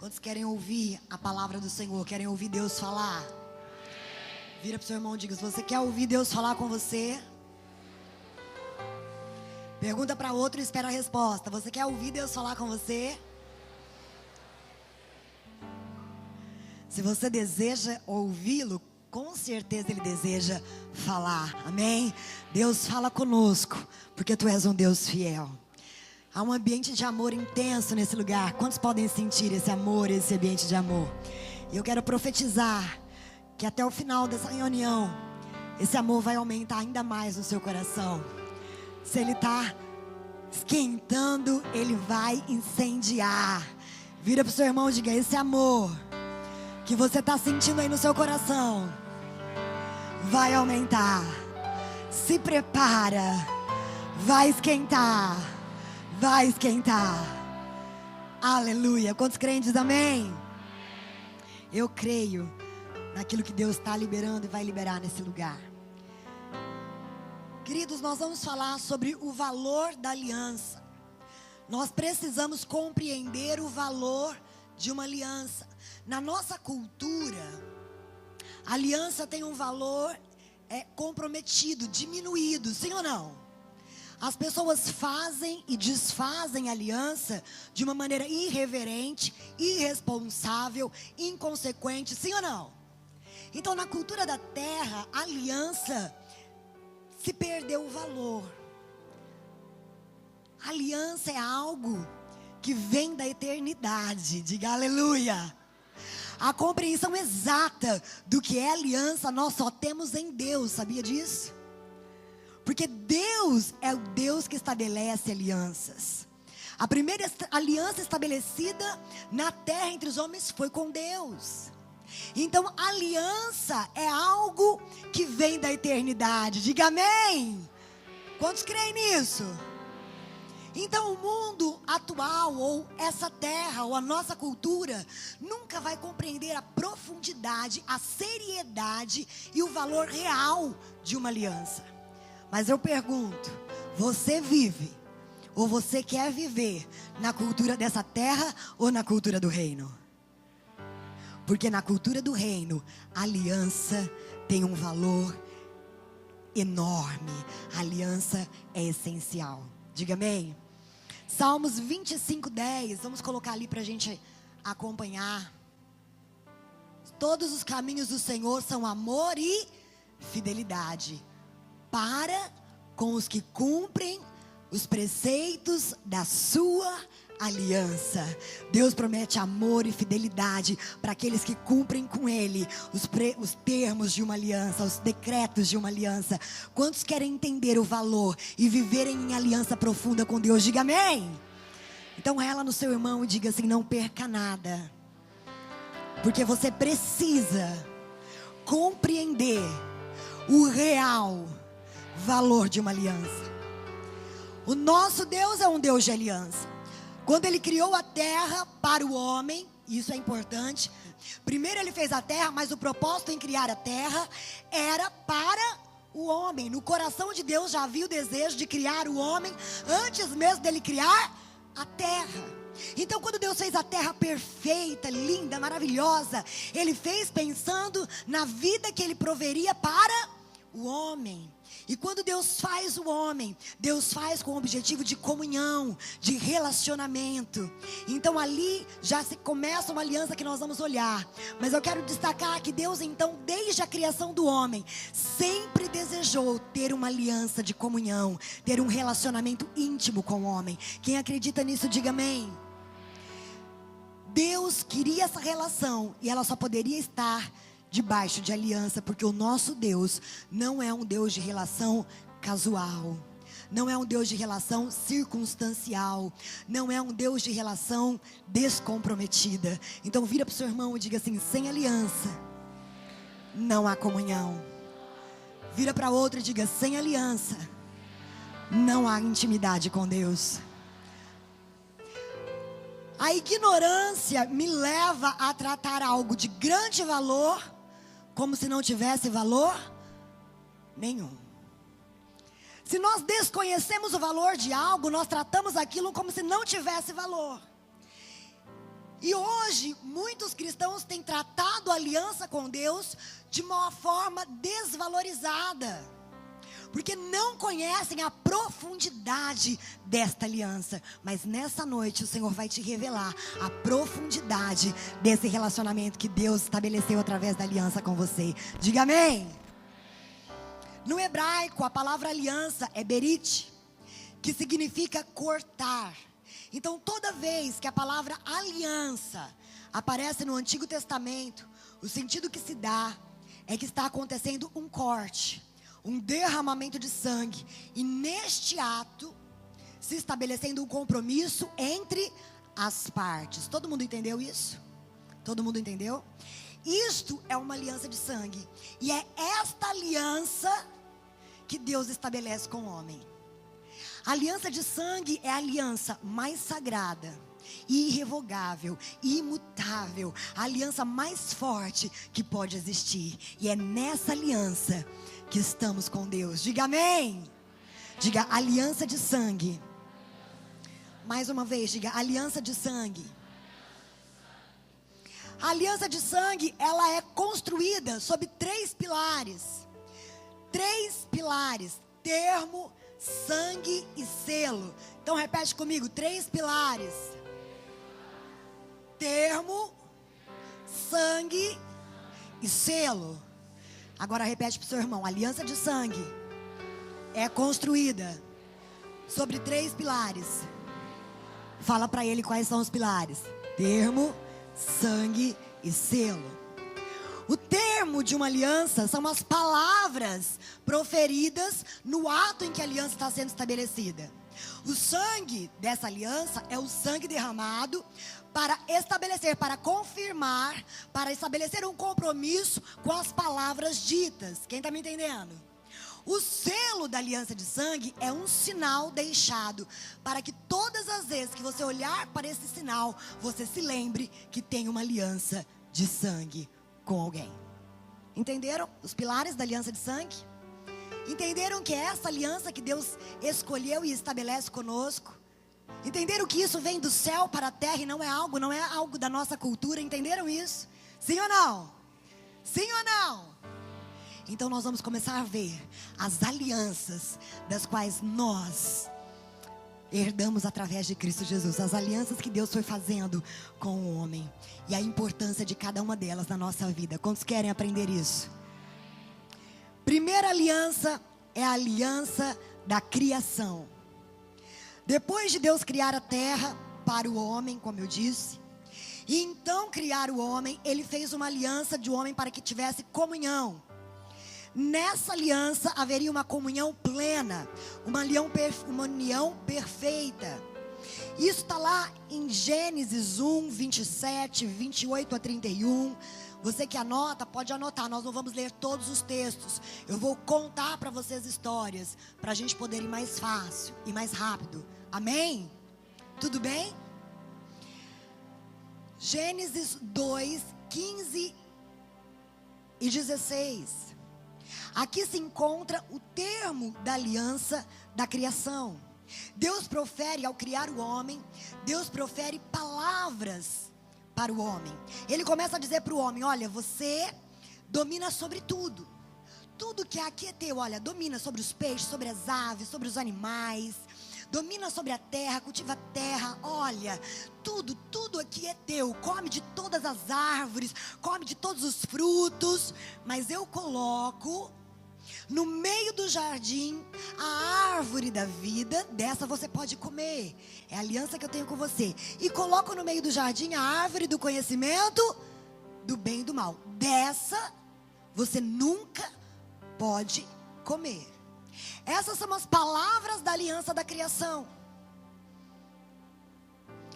Quantos querem ouvir a palavra do Senhor? Querem ouvir Deus falar? Vira para o seu irmão e diga: se você quer ouvir Deus falar com você, pergunta para outro e espera a resposta. Você quer ouvir Deus falar com você? Se você deseja ouvi-lo, com certeza Ele deseja falar. Amém? Deus fala conosco, porque Tu és um Deus fiel. Há um ambiente de amor intenso nesse lugar. Quantos podem sentir esse amor, esse ambiente de amor? E eu quero profetizar que até o final dessa reunião, esse amor vai aumentar ainda mais no seu coração. Se ele está esquentando, ele vai incendiar. Vira para o seu irmão e diga: esse amor que você está sentindo aí no seu coração vai aumentar. Se prepara, vai esquentar. Vai esquentar. Aleluia. Quantos crentes, amém? Eu creio naquilo que Deus está liberando e vai liberar nesse lugar. Queridos, nós vamos falar sobre o valor da aliança. Nós precisamos compreender o valor de uma aliança. Na nossa cultura, a aliança tem um valor comprometido, diminuído, sim ou não? As pessoas fazem e desfazem aliança de uma maneira irreverente, irresponsável, inconsequente, sim ou não? Então, na cultura da terra, a aliança se perdeu o valor. A aliança é algo que vem da eternidade. Diga aleluia. A compreensão exata do que é aliança nós só temos em Deus, sabia disso? Porque Deus é o Deus que estabelece alianças. A primeira aliança estabelecida na terra entre os homens foi com Deus. Então, aliança é algo que vem da eternidade. Diga amém. Quantos creem nisso? Então, o mundo atual, ou essa terra, ou a nossa cultura, nunca vai compreender a profundidade, a seriedade e o valor real de uma aliança. Mas eu pergunto: você vive ou você quer viver na cultura dessa terra ou na cultura do reino? Porque na cultura do reino, a aliança tem um valor enorme. A aliança é essencial. Diga amém. Salmos 25:10, vamos colocar ali para a gente acompanhar. Todos os caminhos do Senhor são amor e fidelidade para com os que cumprem os preceitos da sua aliança. Deus promete amor e fidelidade para aqueles que cumprem com Ele os termos de uma aliança, os decretos de uma aliança. Quantos querem entender o valor e viverem em aliança profunda com Deus? Diga amém. Então rela no seu irmão e diga assim: não perca nada, porque você precisa compreender o real valor de uma aliança. O nosso Deus é um Deus de aliança. Quando Ele criou a terra para o homem, isso é importante. Primeiro Ele fez a terra, mas o propósito em criar a terra era para o homem. No coração de Deus já havia o desejo de criar o homem antes mesmo dele criar a terra. Então, quando Deus fez a terra perfeita, linda, maravilhosa, Ele fez pensando na vida que Ele proveria para o homem. E quando Deus faz o homem, Deus faz com o objetivo de comunhão, de relacionamento. Então ali já se começa uma aliança que nós vamos olhar. Mas eu quero destacar que Deus então, desde a criação do homem, sempre desejou ter uma aliança de comunhão, ter um relacionamento íntimo com o homem. Quem acredita nisso, diga amém. Deus queria essa relação e ela só poderia estar debaixo de aliança, porque o nosso Deus não é um Deus de relação casual, não é um Deus de relação circunstancial, não é um Deus de relação descomprometida. Então vira para o seu irmão e diga assim: sem aliança não há comunhão. Vira para outro e diga: sem aliança não há intimidade com Deus. A ignorância me leva a tratar algo de grande valor como se não tivesse valor nenhum. Se nós desconhecemos o valor de algo, nós tratamos aquilo como se não tivesse valor. E hoje, muitos cristãos têm tratado a aliança com Deus de uma forma desvalorizada, porque não conhecem a profundidade desta aliança. Mas nessa noite o Senhor vai te revelar a profundidade desse relacionamento que Deus estabeleceu através da aliança com você. Diga amém. No hebraico, a palavra aliança é berit, que significa cortar. Então, toda vez que a palavra aliança aparece no Antigo Testamento, o sentido que se dá é que está acontecendo um corte, um derramamento de sangue. E neste ato, se estabelecendo um compromisso entre as partes. Todo mundo entendeu isso? Todo mundo entendeu? Isto é uma aliança de sangue. E é esta aliança que Deus estabelece com o homem. A aliança de sangue é a aliança mais sagrada, irrevogável, imutável, a aliança mais forte que pode existir. E é nessa aliança que estamos com Deus. Diga amém. Diga aliança de sangue. Mais uma vez, diga aliança de sangue. A aliança de sangue, ela é construída sobre 3 pilares. 3 pilares: termo, sangue e selo. Então repete comigo: 3 pilares: termo, sangue e selo. Agora repete para o seu irmão: a aliança de sangue é construída sobre 3 pilares. Fala para ele quais são os pilares: termo, sangue e selo. O termo de uma aliança são as palavras proferidas no ato em que a aliança está sendo estabelecida. O sangue dessa aliança é o sangue derramado para estabelecer, para confirmar, para estabelecer um compromisso com as palavras ditas. Quem está me entendendo? O selo da aliança de sangue é um sinal deixado para que todas as vezes que você olhar para esse sinal, você se lembre que tem uma aliança de sangue com alguém. Entenderam os pilares da aliança de sangue? Entenderam que é essa aliança que Deus escolheu e estabelece conosco? Entenderam que isso vem do céu para a terra e não é algo da nossa cultura? Entenderam isso? Sim ou não? Sim ou não? Então nós vamos começar a ver as alianças das quais nós herdamos através de Cristo Jesus. As alianças que Deus foi fazendo com o homem. E a importância de cada uma delas na nossa vida. Quantos querem aprender isso? Primeira aliança é a aliança da criação. Depois de Deus criar a terra para o homem, como eu disse, e então criar o homem, Ele fez uma aliança de homem para que tivesse comunhão. Nessa aliança haveria uma comunhão plena, uma união perfeita. Isso está lá em Gênesis 1, 27, 28 a 31. Você que anota, pode anotar. Nós não vamos ler todos os textos. Eu vou contar para vocês histórias, para a gente poder ir mais fácil e mais rápido. Amém? Tudo bem? Gênesis 2, 15 e 16. Aqui se encontra o termo da aliança da criação. Deus profere, ao criar o homem, Deus profere palavras para o homem. Ele começa a dizer para o homem: olha, você domina sobre tudo. Tudo que aqui é teu, olha, domina sobre os peixes, sobre as aves, sobre os animais. Domina sobre a terra, cultiva a terra. Olha, tudo aqui é teu. Come de todas as árvores, come de todos os frutos. Mas eu coloco no meio do jardim a árvore da vida. Dessa você pode comer. É a aliança que eu tenho com você. E coloco no meio do jardim a árvore do conhecimento do bem e do mal. Dessa você nunca pode comer. Essas são as palavras da aliança da criação.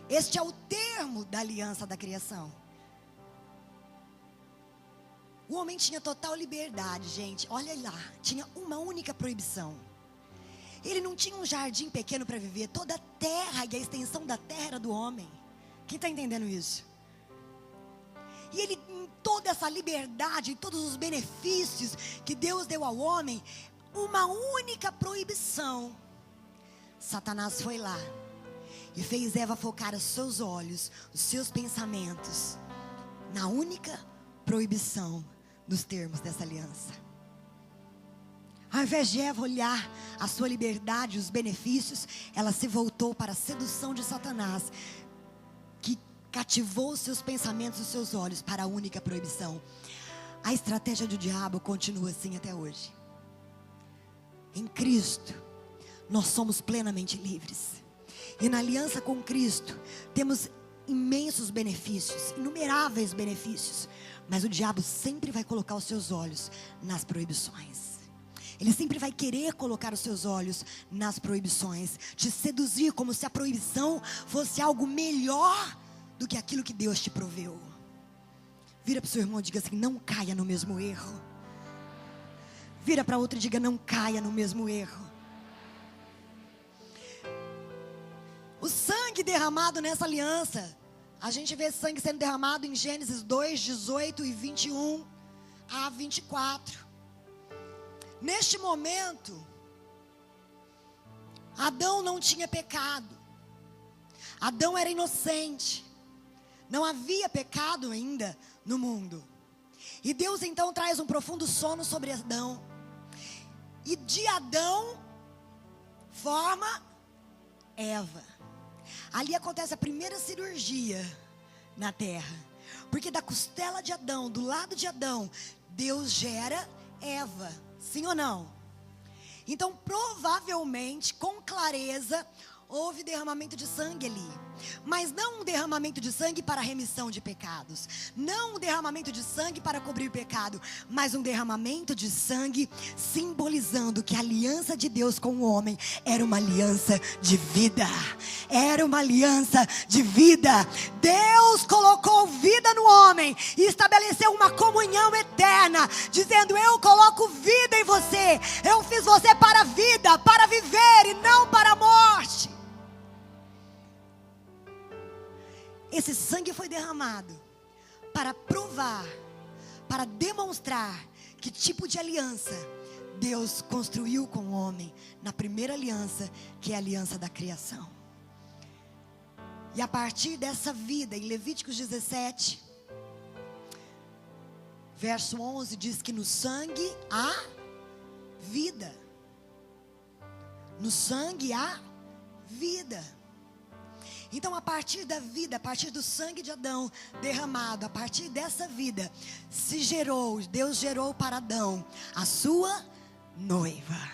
Este é o termo da aliança da criação. O homem tinha total liberdade, gente. Olha lá, tinha uma única proibição. Ele não tinha um jardim pequeno para viver. Toda a terra e a extensão da terra era do homem. Quem está entendendo isso? E ele, em toda essa liberdade, todos os benefícios que Deus deu ao homem, uma única proibição. Satanás foi lá e fez Eva focar os seus olhos, os seus pensamentos, na única proibição dos termos dessa aliança. Ao invés de Eva olhar a sua liberdade, os benefícios, ela se voltou para a sedução de Satanás, que cativou os seus pensamentos, os seus olhos para a única proibição. A estratégia do diabo continua assim até hoje. Em Cristo, nós somos plenamente livres. E na aliança com Cristo, temos imensos benefícios, inumeráveis benefícios. Mas o diabo sempre vai colocar os seus olhos nas proibições. Ele sempre vai querer colocar os seus olhos nas proibições, te seduzir como se a proibição fosse algo melhor do que aquilo que Deus te proveu. Vira para o seu irmão e diga assim: não caia no mesmo erro. Vira para outro e diga: não caia no mesmo erro. O sangue derramado nessa aliança, a gente vê sangue sendo derramado em Gênesis 2, 18 e 21 a 24. Neste momento, Adão não tinha pecado. Adão era inocente. Não havia pecado ainda no mundo. E Deus então traz um profundo sono sobre Adão. E de Adão forma Eva. Ali acontece a primeira cirurgia na terra. Porque da costela de Adão, do lado de Adão, Deus gera Eva. Sim ou não? Então, provavelmente, com clareza, houve derramamento de sangue ali. Mas não um derramamento de sangue para remissão de pecados. Não um derramamento de sangue para cobrir pecado. Mas um derramamento de sangue simbolizando que a aliança de Deus com o homem era uma aliança de vida. Era uma aliança de vida. Deus colocou vida no homem e estabeleceu uma comunhão eterna, dizendo: eu coloco vida em você. Eu fiz você para a vida, para viver e não para a morte. Esse sangue foi derramado para provar, para demonstrar que tipo de aliança Deus construiu com o homem na primeira aliança, que é a aliança da criação. E a partir dessa vida, em Levíticos 17, verso 11, diz que no sangue há vida. No sangue há vida. Então, a partir da vida, a partir do sangue de Adão derramado, a partir dessa vida, Deus gerou para Adão a sua noiva.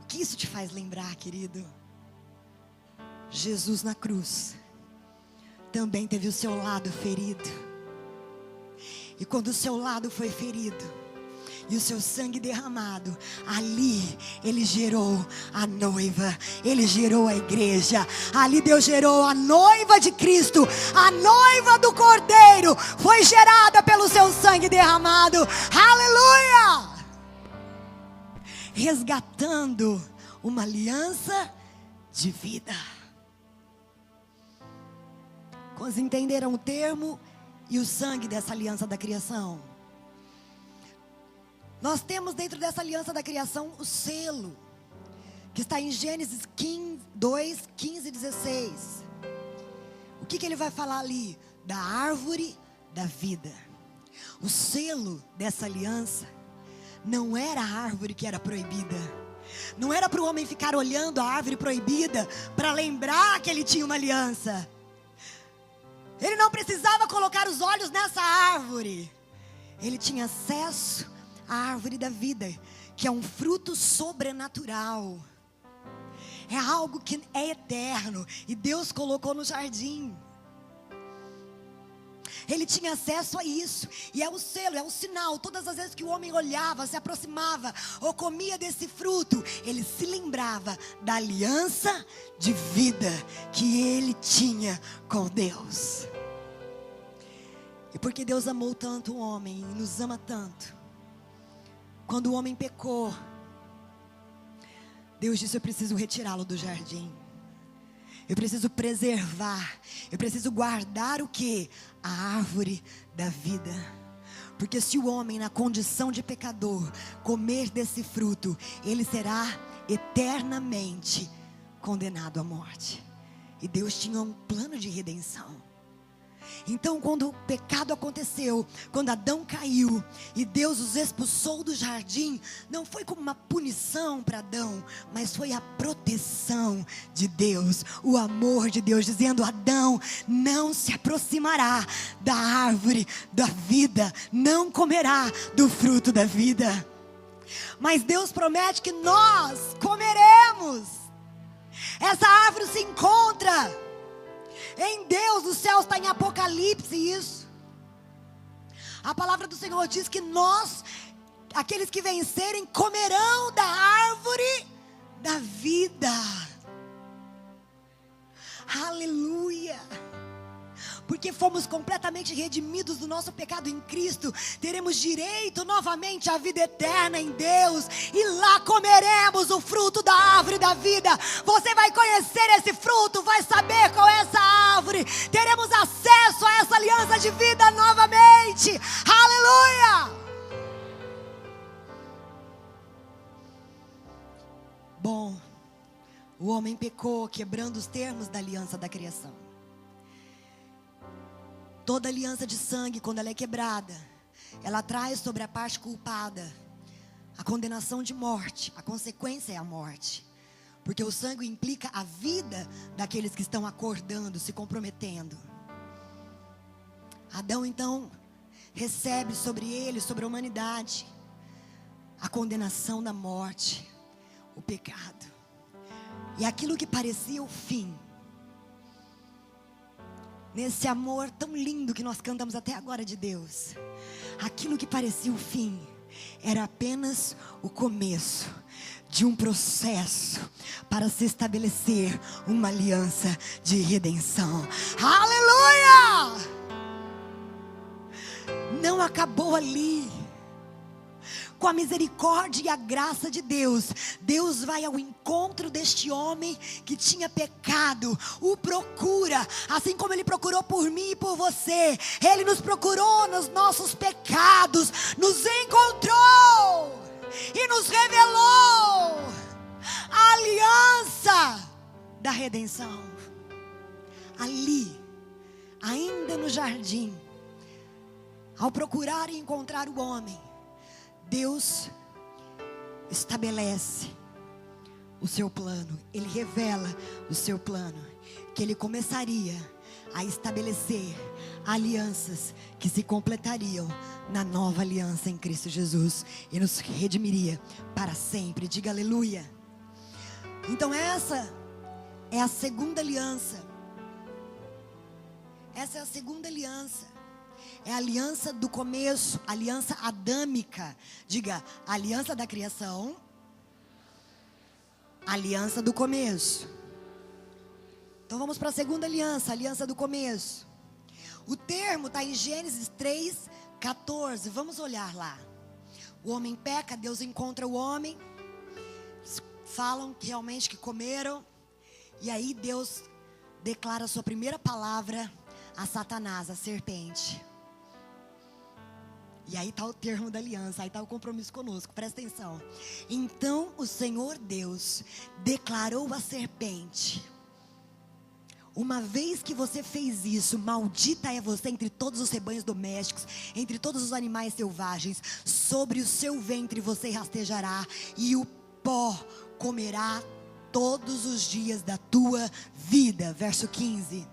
O que isso te faz lembrar, querido? Jesus na cruz também teve o seu lado ferido. E quando o seu lado foi ferido e o seu sangue derramado, ali Ele gerou a noiva, Ele gerou a igreja. Ali Deus gerou a noiva de Cristo, a noiva do Cordeiro, foi gerada pelo seu sangue derramado. Aleluia! Resgatando uma aliança de vida. Quantos entenderam o termo e o sangue dessa aliança da criação? Nós temos dentro dessa aliança da criação o selo, que está em Gênesis 2, 15 e 16. O que ele vai falar ali? Da árvore da vida. O selo dessa aliança não era a árvore que era proibida. Não era para o homem ficar olhando a árvore proibida para lembrar que ele tinha uma aliança. Ele não precisava colocar os olhos nessa árvore. Ele tinha acesso à árvore da vida, que é um fruto sobrenatural. É algo que é eterno e Deus colocou no jardim. Ele tinha acesso a isso. E é o selo, é o sinal. Todas as vezes que o homem olhava, se aproximava ou comia desse fruto, ele se lembrava da aliança de vida que ele tinha com Deus. E porque Deus amou tanto o homem e nos ama tanto, quando o homem pecou, Deus disse: eu preciso retirá-lo do jardim. Eu preciso preservar. Eu preciso guardar o quê? A árvore da vida. Porque se o homem, na condição de pecador, comer desse fruto, ele será eternamente condenado à morte. E Deus tinha um plano de redenção. Então, quando o pecado aconteceu, quando Adão caiu e Deus os expulsou do jardim, não foi como uma punição para Adão, mas foi a proteção de Deus, o amor de Deus, dizendo: Adão não se aproximará da árvore da vida, não comerá do fruto da vida. Mas Deus promete que nós comeremos. Essa árvore se encontra em Deus, no céu, está em Apocalipse isso. A palavra do Senhor diz que nós, aqueles que vencerem, comerão da árvore da vida. Aleluia! Porque fomos completamente redimidos do nosso pecado em Cristo, teremos direito novamente à vida eterna em Deus, e lá comeremos o fruto da árvore da vida. Você vai conhecer esse fruto, vai saber qual é essa árvore, teremos acesso a essa aliança de vida novamente. Aleluia! Bom, o homem pecou, quebrando os termos da aliança da criação. Toda aliança de sangue, quando ela é quebrada, ela traz sobre a parte culpada a condenação de morte. A consequência é a morte, porque o sangue implica a vida daqueles que estão acordando, se comprometendo. Adão então recebe sobre ele, sobre a humanidade, a condenação da morte, o pecado. E aquilo que parecia o fim, nesse amor tão lindo que nós cantamos até agora de Deus, aquilo que parecia o fim, era apenas o começo de um processo para se estabelecer uma aliança de redenção. Aleluia! Não acabou ali. Com a misericórdia e a graça de Deus, Deus vai ao encontro deste homem que tinha pecado, o procura, assim como Ele procurou por mim e por você. Ele nos procurou nos nossos pecados, nos encontrou e nos revelou a aliança da redenção. Ali, ainda no jardim, ao procurar e encontrar o homem, Deus estabelece o seu plano. Ele revela o seu plano, que Ele começaria a estabelecer alianças que se completariam na nova aliança em Cristo Jesus, e nos redimiria para sempre. Diga aleluia. Então essa é a segunda aliança. Essa é a segunda aliança. É a aliança do começo, a aliança adâmica. Diga, a aliança da criação, a aliança do começo. Então vamos para a segunda aliança, a aliança do começo. O termo está em Gênesis 3:14. Vamos olhar lá. O homem peca, Deus encontra o homem. Falam realmente que comeram. E aí Deus declara a sua primeira palavra a Satanás, a serpente. E aí está o termo da aliança, aí está o compromisso conosco, presta atenção. Então o Senhor Deus declarou à serpente: uma vez que você fez isso, maldita é você entre todos os rebanhos domésticos, entre todos os animais selvagens. Sobre o seu ventre você rastejará, e o pó comerá todos os dias da tua vida. Verso 15.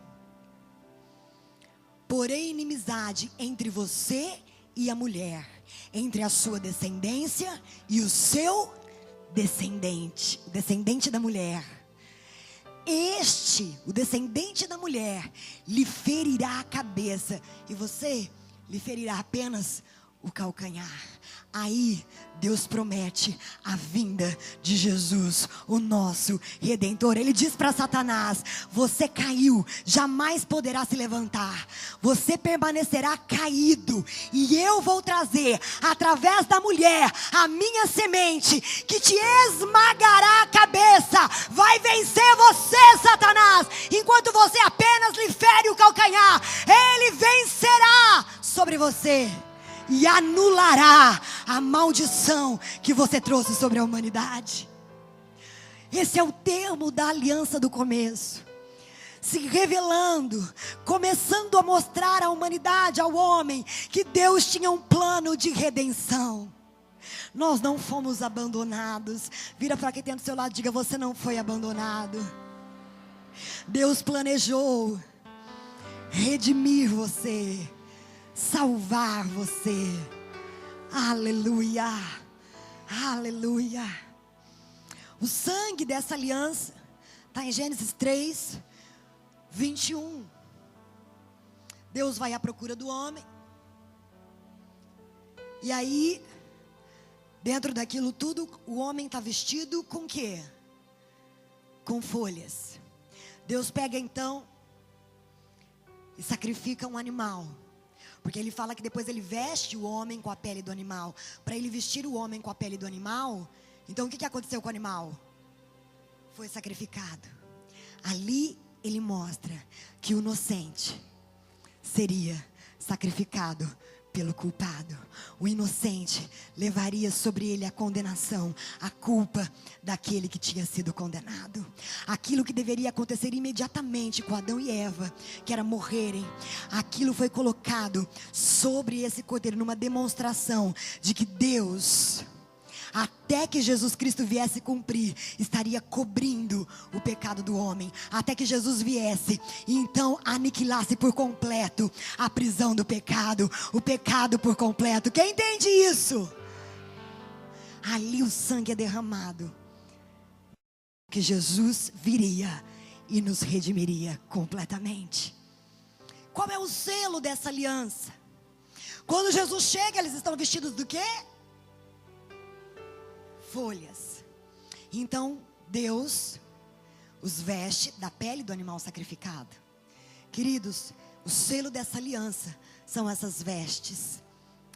Porém, inimizade entre você e a mulher, entre a sua descendência e o seu descendente, o descendente da mulher. Este, o descendente da mulher, lhe ferirá a cabeça, e você lhe ferirá apenas o calcanhar. Aí Deus promete a vinda de Jesus, o nosso Redentor. Ele diz para Satanás: você caiu, jamais poderá se levantar. Você permanecerá caído, e eu vou trazer através da mulher a minha semente, que te esmagará a cabeça. Vai vencer você, Satanás, enquanto você apenas lhe fere o calcanhar. Ele vencerá sobre você e anulará a maldição que você trouxe sobre a humanidade. Esse é o termo da aliança do começo. se revelando, começando a mostrar à humanidade, ao homem, que Deus tinha um plano de redenção. Nós não fomos abandonados. Vira para quem tem do seu lado e diga: você não foi abandonado. Deus planejou redimir você, salvar você. Aleluia, aleluia. O sangue dessa aliança está em Gênesis 3, 21. Deus vai à procura do homem. E aí, dentro daquilo tudo, o homem está vestido com o quê? Com folhas. Deus pega então e sacrifica um animal. Porque ele fala que depois ele veste o homem com a pele do animal. Para ele vestir o homem com a pele do animal, então o que aconteceu com o animal? Foi sacrificado. Ali ele mostra que o inocente seria sacrificado pelo culpado. O inocente levaria sobre ele a condenação, a culpa daquele que tinha sido condenado. Aquilo que deveria acontecer imediatamente com Adão e Eva, que era morrerem, aquilo foi colocado sobre esse cordeiro, numa demonstração de que Deus, até que Jesus Cristo viesse cumprir, estaria cobrindo o pecado do homem, até que Jesus viesse e então aniquilasse por completo a prisão do pecado, o pecado por completo. Quem entende isso? Ali o sangue é derramado, que Jesus viria e nos redimiria completamente. Qual é o selo dessa aliança? Quando Jesus chega, eles estão vestidos do quê? Folhas. Então Deus os veste da pele do animal sacrificado. Queridos, o selo dessa aliança são essas vestes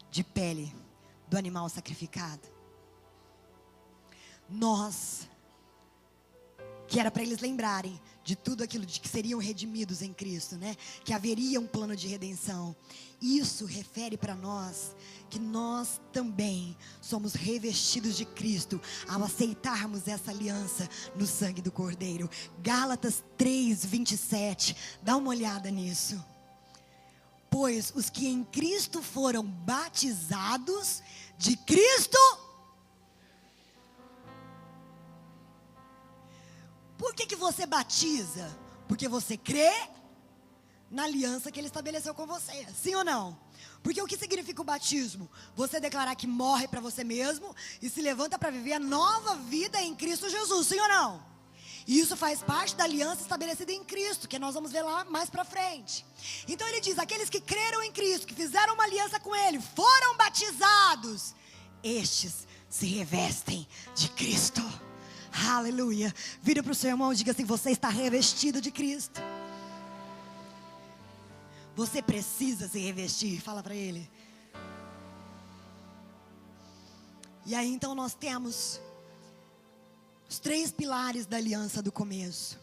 de pele do animal sacrificado. Nós, que era para eles lembrarem de tudo aquilo de que seriam redimidos em Cristo, né? Que haveria um plano de redenção. Isso refere para nós que nós também somos revestidos de Cristo ao aceitarmos essa aliança no sangue do Cordeiro. Gálatas 3, 27. Dá uma olhada nisso. Pois os que em Cristo foram batizados, de Cristo. Por que você batiza? Porque você crê na aliança que Ele estabeleceu com você. Sim ou não? Porque o que significa o batismo? Você declarar que morre para você mesmo e se levanta para viver a nova vida em Cristo Jesus. Sim ou não? E isso faz parte da aliança estabelecida em Cristo, que nós vamos ver lá mais para frente. Então ele diz: aqueles que creram em Cristo, que fizeram uma aliança com Ele, foram batizados, estes se revestem de Cristo. Aleluia. Vira para o seu irmão e diga assim: você está revestido de Cristo. Você precisa se revestir. Fala para ele. E aí então nós temos os 3 pilares da aliança do começo.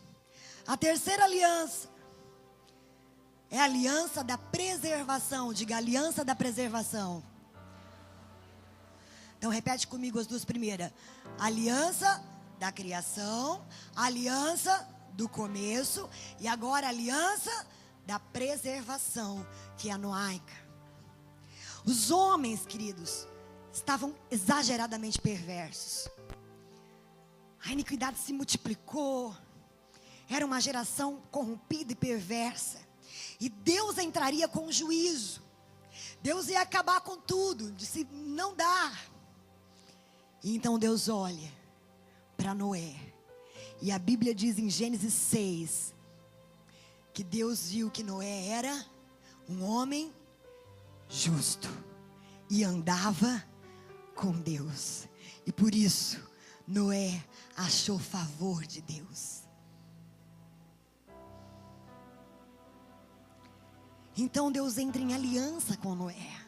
A terceira aliança é a aliança da preservação. Diga: aliança da preservação. Então repete comigo as duas primeiras. Aliança da criação, aliança do começo e agora a aliança da preservação, que é a noaica. Os homens, queridos, estavam exageradamente perversos. A iniquidade se multiplicou. Era uma geração corrompida e perversa. E Deus entraria com juízo. Deus ia acabar com tudo. Disse: não dá. E então Deus olha para Noé. E a Bíblia diz em Gênesis 6 que Deus viu que Noé era um homem justo e andava com Deus. E por isso Noé achou favor de Deus. Então Deus entra em aliança com Noé.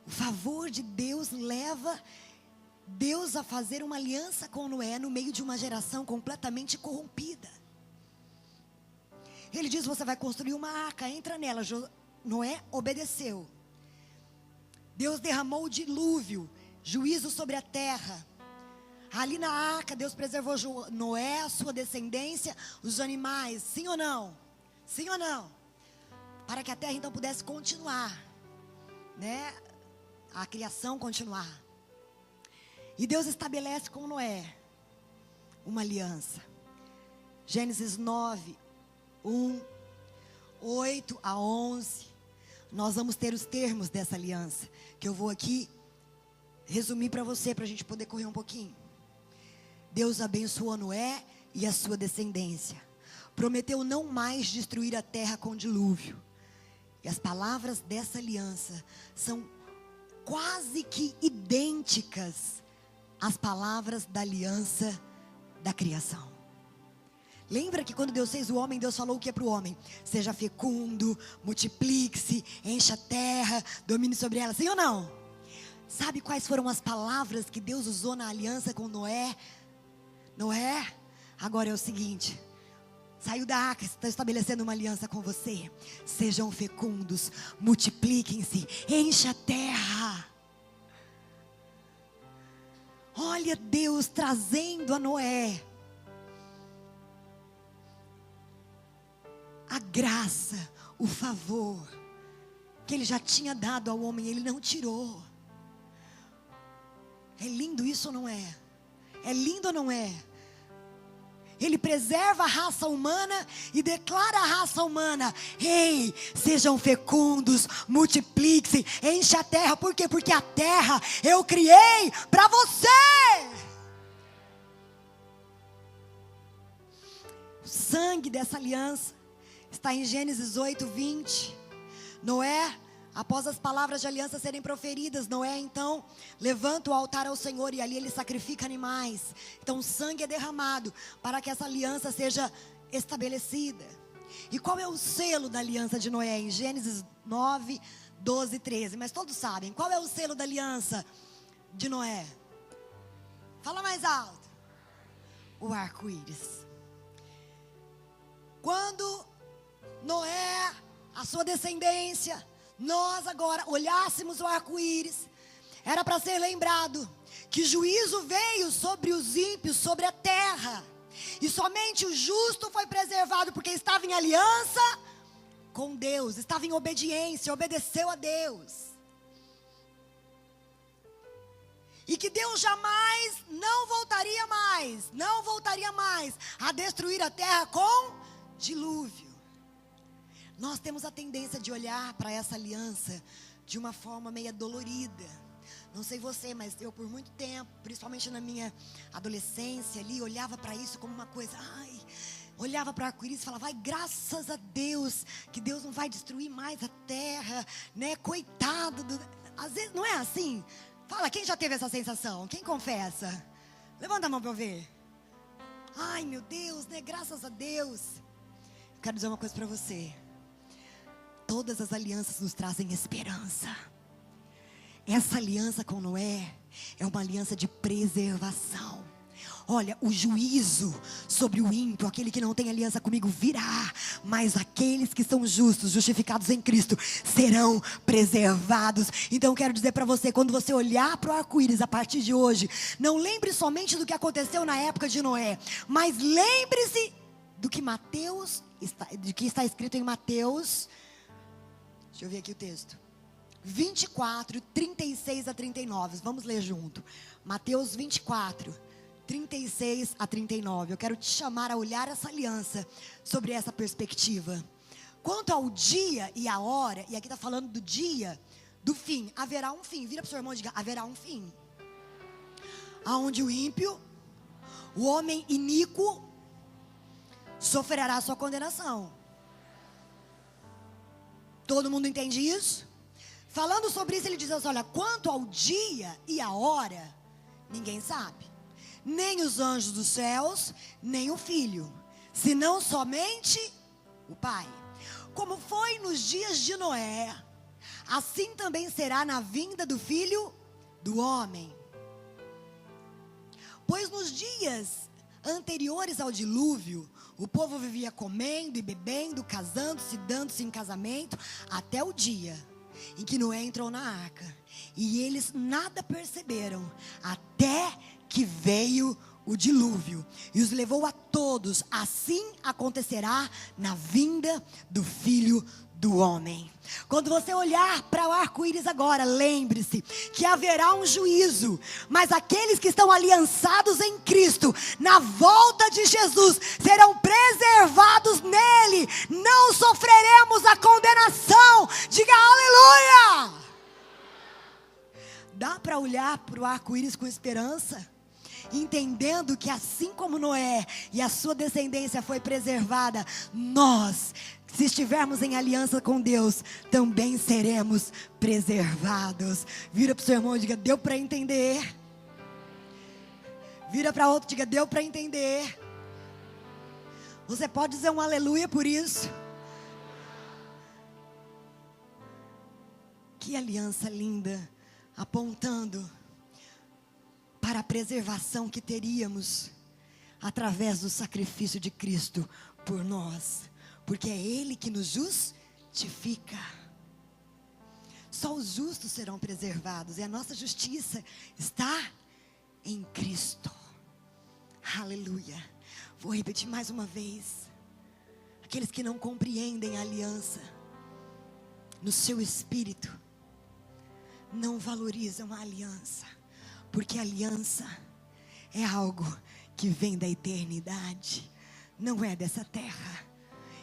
O favor de Deus leva Deus a fazer uma aliança com Noé no meio de uma geração completamente corrompida. Ele diz: você vai construir uma arca, entra nela. Noé obedeceu. Deus derramou o dilúvio, juízo sobre a terra. Ali na arca, Deus preservou Noé, a sua descendência, os animais. Sim ou não? Sim ou não? Para que a terra então pudesse continuar, né? A criação continuar. E Deus estabelece com Noé uma aliança. Gênesis 9, 1, 8 a 11. Nós vamos ter os termos dessa aliança, que eu vou aqui resumir para você, para a gente poder correr um pouquinho. Deus abençoou Noé e a sua descendência. Prometeu não mais destruir a terra com dilúvio. E as palavras dessa aliança são quase que idênticas às palavras da aliança da criação. Lembra que quando Deus fez o homem, Deus falou o que para o homem? Seja fecundo, multiplique-se, encha a terra, domine sobre ela. Sim ou não? Sabe quais foram as palavras que Deus usou na aliança com Noé? Noé, agora é o seguinte: saiu da arca, está estabelecendo uma aliança com você. Sejam fecundos, multipliquem-se, encha a terra. Olha Deus trazendo a Noé a graça, o favor que Ele já tinha dado ao homem, Ele não tirou. É lindo isso ou não é? É lindo ou não é? Ele preserva a raça humana e declara à raça humana: ei, sejam fecundos, multipliquem-se, enche a terra. Por quê? Porque a terra eu criei para você. O sangue dessa aliança está em Gênesis 8, 20. Noé, após as palavras de aliança serem proferidas, Noé então levanta o altar ao Senhor e ali ele sacrifica animais. Então o sangue é derramado para que essa aliança seja estabelecida. E qual é o selo da aliança de Noé? Em Gênesis 9, 12 e 13. Mas todos sabem, qual é o selo da aliança de Noé? Fala mais alto. O arco-íris. Quando Noé, a sua descendência, nós agora olhássemos o arco-íris, era para ser lembrado que juízo veio sobre os ímpios, sobre a terra, e somente o justo foi preservado porque estava em aliança com Deus, estava em obediência, obedeceu a Deus. E que Deus jamais não voltaria mais a destruir a terra com dilúvio. Nós temos a tendência de olhar para essa aliança de uma forma meio dolorida. Não sei você, mas eu por muito tempo, principalmente na minha adolescência ali, olhava para isso como uma coisa, olhava para o arco-íris e falava: ai, graças a Deus, que Deus não vai destruir mais a terra, né? Coitado do... Às vezes não é assim? Fala, quem já teve essa sensação? Quem confessa? Levanta a mão para eu ver. Ai, meu Deus, né? Graças a Deus. Eu quero dizer uma coisa para você. Todas as alianças nos trazem esperança. Essa aliança com Noé é uma aliança de preservação. Olha, o juízo sobre o ímpio, aquele que não tem aliança comigo, virá. Mas aqueles que são justos, justificados em Cristo, serão preservados. Então eu quero dizer para você, quando você olhar para o arco-íris a partir de hoje, não lembre somente do que aconteceu na época de Noé, mas lembre-se do que está escrito em Mateus. Deixa eu ver aqui o texto. 24, 36 a 39. Vamos ler junto. Mateus 24, 36 a 39. Eu quero te chamar a olhar essa aliança sobre essa perspectiva. Quanto ao dia e a hora, e aqui está falando do dia, do fim, haverá um fim. Vira para o seu irmão e diga: haverá um fim. Aonde o ímpio, o homem iníquo, sofrerá a sua condenação. Todo mundo entende isso? Falando sobre isso, ele diz assim: olha, quanto ao dia e a hora, ninguém sabe. Nem os anjos dos céus, nem o Filho, senão somente o Pai. Como foi nos dias de Noé, assim também será na vinda do Filho do Homem. Pois nos dias anteriores ao dilúvio, o povo vivia comendo e bebendo, casando-se, dando-se em casamento, até o dia em que Noé entrou na arca. E eles nada perceberam, até que veio o dilúvio e os levou a todos. Assim acontecerá na vinda do Filho do Homem. Quando você olhar para o arco-íris agora, lembre-se que haverá um juízo, mas aqueles que estão aliançados em Cristo, na volta de Jesus, serão preservados nele. Não sofreremos a condenação. Diga aleluia! Dá para olhar para o arco-íris com esperança? Entendendo que assim como Noé e a sua descendência foi preservada, nós, se estivermos em aliança com Deus, também seremos preservados. Vira para o seu irmão e diga, deu para entender? Vira para outro e diga, deu para entender? Você pode dizer um aleluia por isso? Que aliança linda, apontando para a preservação que teríamos através do sacrifício de Cristo por nós, porque é Ele que nos justifica. Só os justos serão preservados, e a nossa justiça está em Cristo. Aleluia. Vou repetir mais uma vez. Aqueles que não compreendem a aliança no seu espírito, não valorizam a aliança, porque a aliança é algo que vem da eternidade, não é dessa terra.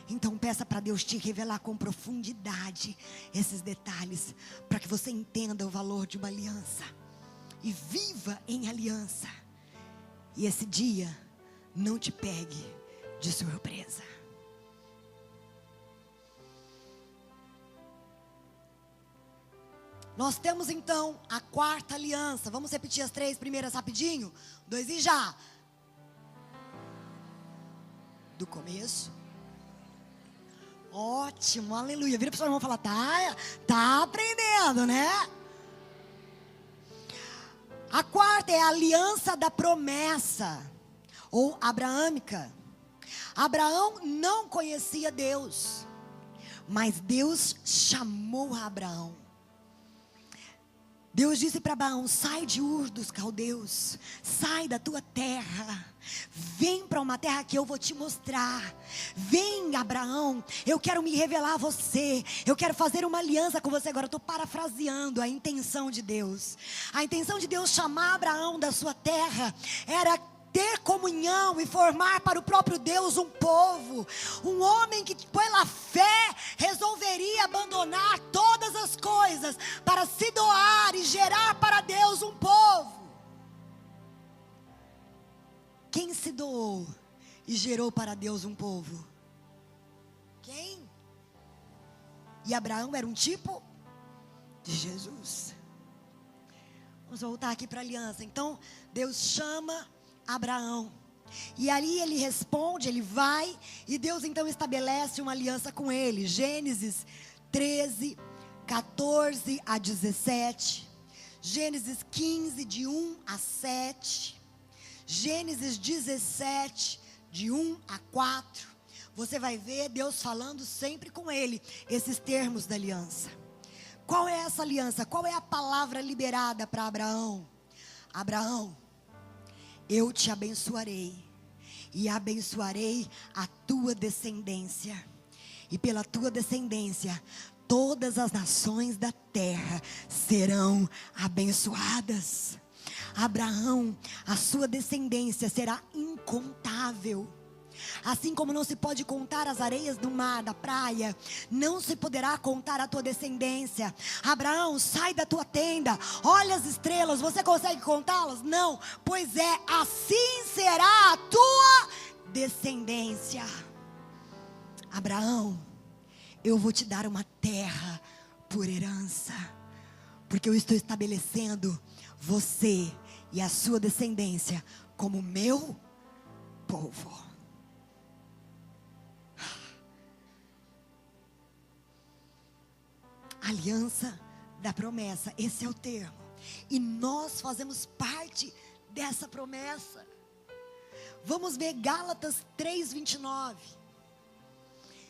Então peça para Deus te revelar com profundidade esses detalhes, para que você entenda o valor de uma aliança e viva em aliança, e esse dia não te pegue de surpresa. Nós temos então a quarta aliança. Vamos repetir as três primeiras rapidinho? 2 e já. Do começo. Ótimo, aleluia. Vira para o seu irmão e fala, tá aprendendo, né? A quarta é a aliança da promessa, ou abraâmica. Abraão não conhecia Deus, mas Deus chamou a Abraão. Deus disse para Abraão, sai de Ur dos caldeus, sai da tua terra, vem para uma terra que eu vou te mostrar. Vem, Abraão, eu quero me revelar a você, eu quero fazer uma aliança com você. Agora eu estou parafraseando a intenção de Deus. A intenção de Deus chamar Abraão da sua terra era ter comunhão e formar para o próprio Deus um povo, um homem que pela fé resolveria abandonar todas as coisas para se doar e gerar para Deus um povo. Quem se doou e gerou para Deus um povo? Quem? E Abraão era um tipo de Jesus. Vamos voltar aqui para a aliança. Então Deus chama Abraão, e ali ele responde, ele vai, e Deus então estabelece uma aliança com ele. Gênesis 13, 14 a 17, Gênesis 15, de 1 a 7, Gênesis 17, de 1 a 4, você vai ver Deus falando sempre com ele, esses termos da aliança. Qual é essa aliança? Qual é a palavra liberada para Abraão? Abraão, eu te abençoarei, e abençoarei a tua descendência, e pela tua descendência, todas as nações da terra serão abençoadas. Abraão, a sua descendência será incontável. Assim como não se pode contar as areias do mar, da praia, não se poderá contar a tua descendência. Abraão, sai da tua tenda, olha as estrelas, você consegue contá-las? Não, pois é, assim será a tua descendência. Abraão, eu vou te dar uma terra por herança, porque eu estou estabelecendo você e a sua descendência como meu povo. Aliança da promessa, esse é o termo. E nós fazemos parte dessa promessa. Vamos ver Gálatas 3:29.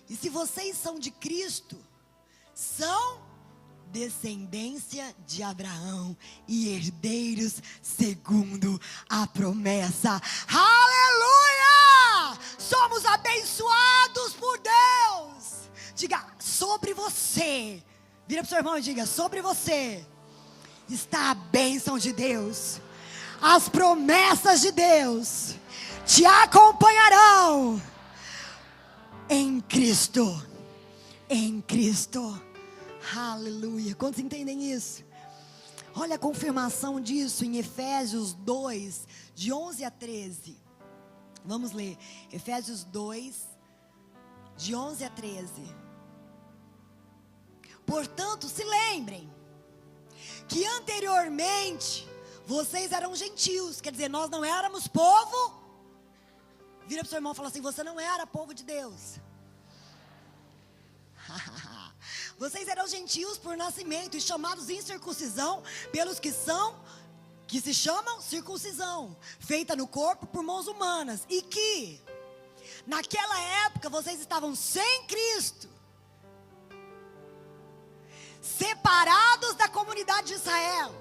E se vocês são de Cristo, são descendência de Abraão e herdeiros segundo a promessa. Aleluia! Somos abençoados por Deus. Diga, sobre você. Vira para o seu irmão e diga, sobre você está a bênção de Deus. As promessas de Deus te acompanharão em Cristo. Em Cristo. Aleluia. Quantos entendem isso? Olha a confirmação disso em Efésios 2, de 11 a 13. Vamos ler. Efésios 2, de 11 a 13. Portanto, se lembrem que anteriormente vocês eram gentios. Quer dizer, nós não éramos povo. Vira para o seu irmão e fala assim: você não era povo de Deus. Vocês eram gentios por nascimento e chamados incircuncisão pelos que se chamam circuncisão, feita no corpo por mãos humanas, e que naquela época vocês estavam sem Cristo, separados da comunidade de Israel.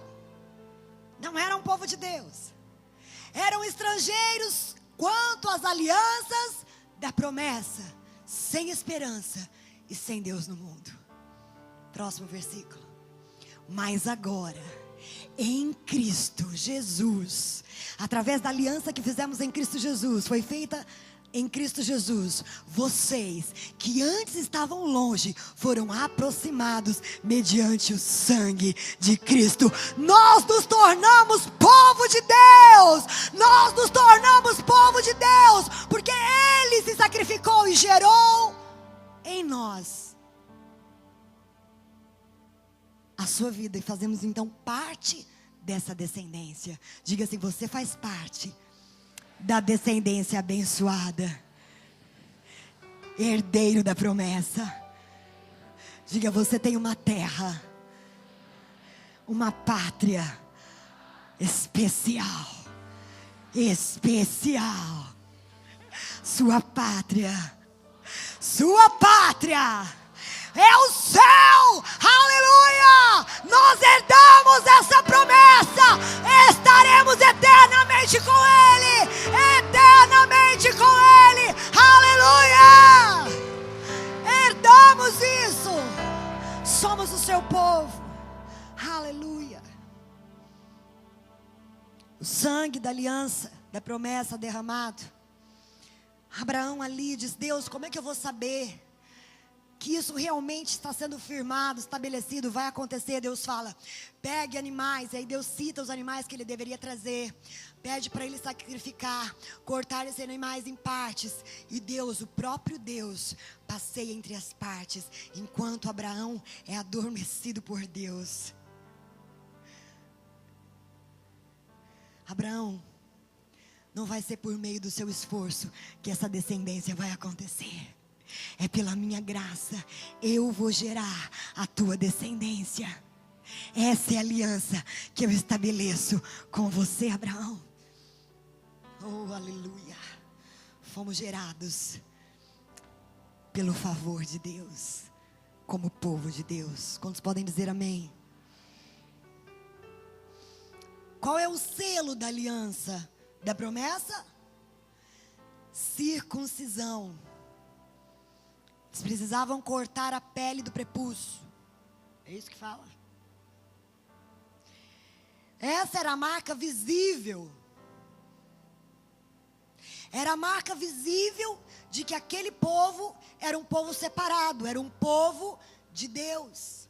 Não eram povo de Deus, eram estrangeiros quanto às alianças da promessa, sem esperança e sem Deus no mundo. Próximo versículo. Mas agora, em Cristo Jesus, através da aliança que fizemos em Cristo Jesus, foi feita em Cristo Jesus, vocês que antes estavam longe, foram aproximados mediante o sangue de Cristo. Nós nos tornamos povo de Deus. Nós nos tornamos povo de Deus, porque Ele se sacrificou e gerou em nós a sua vida, e fazemos então parte dessa descendência. Diga assim: você faz parte da descendência abençoada, herdeiro da promessa. Diga: você tem uma terra, uma pátria especial. Especial. Sua pátria é o céu. Aleluia! Nós herdamos essa promessa. Estaremos eternamente com Ele. Eternamente com Ele. Aleluia! Herdamos isso. Somos o seu povo. Aleluia! O sangue da aliança, da promessa derramado. Abraão ali diz: Deus, como é que eu vou saber que isso realmente está sendo firmado, estabelecido, vai acontecer? Deus fala: pegue animais. E aí Deus cita os animais que ele deveria trazer. Pede para ele sacrificar, cortar esses animais em partes. E Deus, o próprio Deus, passeia entre as partes, enquanto Abraão é adormecido por Deus. Abraão, não vai ser por meio do seu esforço que essa descendência vai acontecer. É pela minha graça. Eu vou gerar a tua descendência. Essa é a aliança que eu estabeleço com você, Abraão. Oh, aleluia. Fomos gerados pelo favor de Deus, como povo de Deus. Quantos podem dizer amém? Qual é o selo da aliança da promessa? Circuncisão. Eles precisavam cortar a pele do prepúcio. É isso que fala. Essa era a marca visível. Era a marca visível de que aquele povo era um povo separado, era um povo de Deus.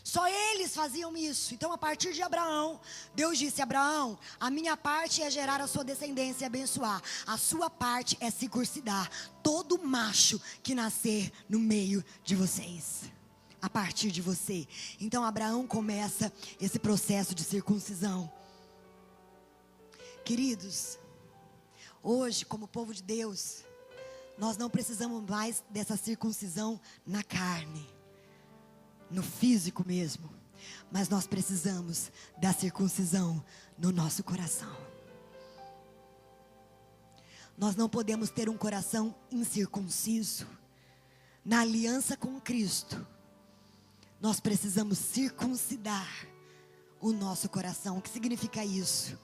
Só eles faziam isso. Então, a partir de Abraão, Deus disse: Abraão, a minha parte é gerar a sua descendência e abençoar. A sua parte é circuncidar todo macho que nascer no meio de vocês, a partir de você. Então, Abraão começa esse processo de circuncisão. Queridos, hoje, como povo de Deus, nós não precisamos mais dessa circuncisão na carne, no físico mesmo, mas nós precisamos da circuncisão no nosso coração. Nós não podemos ter um coração incircunciso. Na aliança com Cristo, nós precisamos circuncidar o nosso coração. O que significa isso?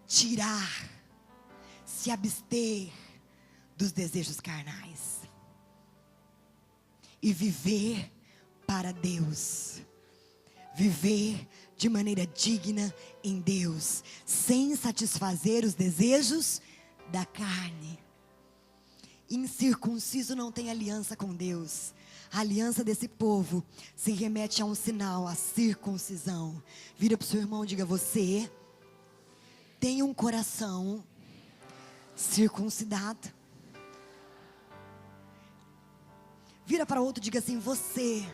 Tirar, se abster dos desejos carnais e viver para Deus. Viver de maneira digna em Deus, sem satisfazer os desejos da carne. Incircunciso não tem aliança com Deus. A aliança desse povo se remete a um sinal, a circuncisão. Vira para o seu irmão e diga: você tem um coração circuncidado. Vira para outro e diga assim: você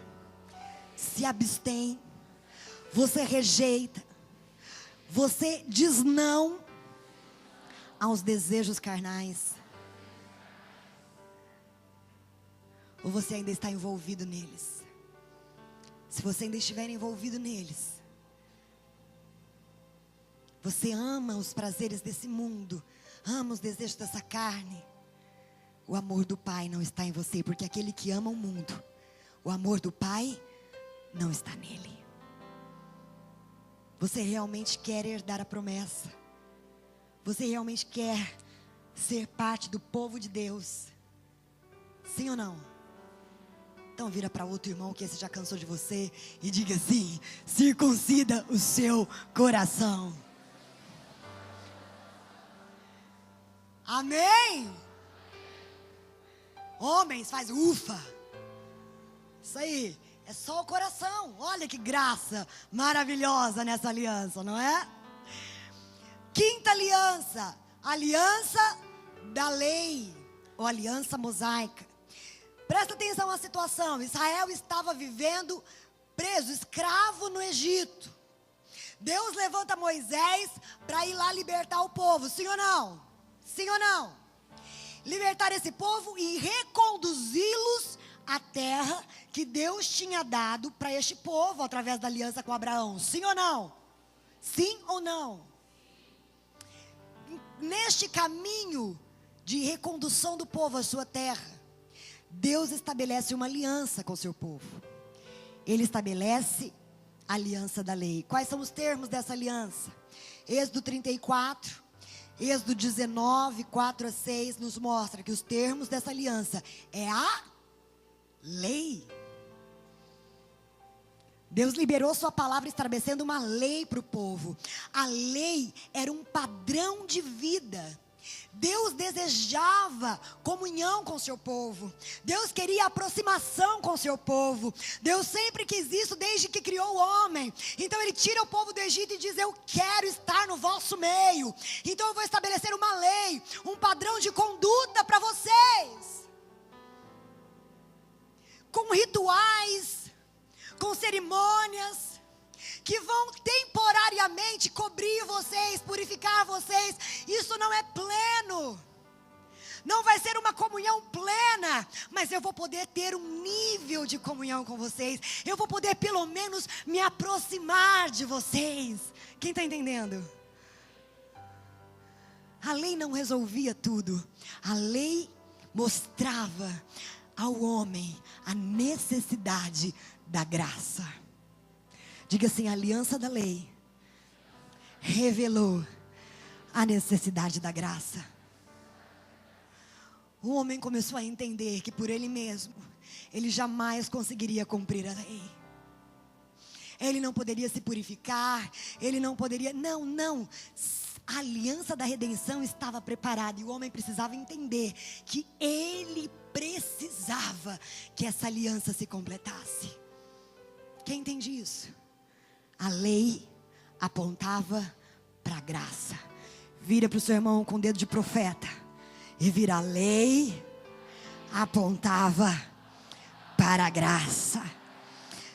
se abstém, você rejeita, você diz não aos desejos carnais. Ou você ainda está envolvido neles? Se você ainda estiver envolvido neles, você ama os prazeres desse mundo, ama os desejos dessa carne, o amor do Pai não está em você, porque aquele que ama o mundo, o amor do Pai não está nele. Você realmente quer herdar a promessa? Você realmente quer ser parte do povo de Deus? Sim ou não? Então vira para outro irmão que esse já cansou de você e diga assim: circuncida o seu coração. Amém? Homens, faz ufa. Isso aí, é só o coração. Olha que graça maravilhosa nessa aliança, não é? Quinta aliança, aliança da lei, ou aliança mosaica. Presta atenção à situação. Israel estava vivendo preso, escravo no Egito. Deus levanta Moisés para ir lá libertar o povo. Sim ou não? Sim ou não? Libertar esse povo e reconduzi-los à terra que Deus tinha dado para este povo através da aliança com Abraão. Sim ou não? Sim ou não? Neste caminho de recondução do povo à sua terra, Deus estabelece uma aliança com o seu povo. Ele estabelece a aliança da lei. Quais são os termos dessa aliança? Êxodo 34, Êxodo 19, 4 a 6 nos mostra que os termos dessa aliança é a lei. Deus liberou sua palavra estabelecendo uma lei para o povo. A lei era um padrão de vida. Deus desejava comunhão com o seu povo. Deus queria aproximação com o seu povo. Deus sempre quis isso desde que criou o homem. Então ele tira o povo do Egito e diz: eu quero estar no vosso meio. Então eu vou estabelecer uma lei, um padrão de conduta para vocês, com rituais, com cerimônias que vão temporariamente cobrir vocês, purificar vocês. Isso não é pleno. Não vai ser uma comunhão plena, mas eu vou poder ter um nível de comunhão com vocês. Eu vou poder pelo menos me aproximar de vocês. Quem está entendendo? A lei não resolvia tudo. A lei mostrava ao homem a necessidade da graça. Diga assim: a aliança da lei revelou a necessidade da graça. O homem começou a entender que por ele mesmo, ele jamais conseguiria cumprir a lei. Ele não poderia se purificar, ele não poderia, não. A aliança da redenção estava preparada e o homem precisava entender que ele precisava que essa aliança se completasse. Quem entende isso? A lei apontava para a graça. Vira para o seu irmão com o dedo de profeta e vira: a lei apontava para a graça.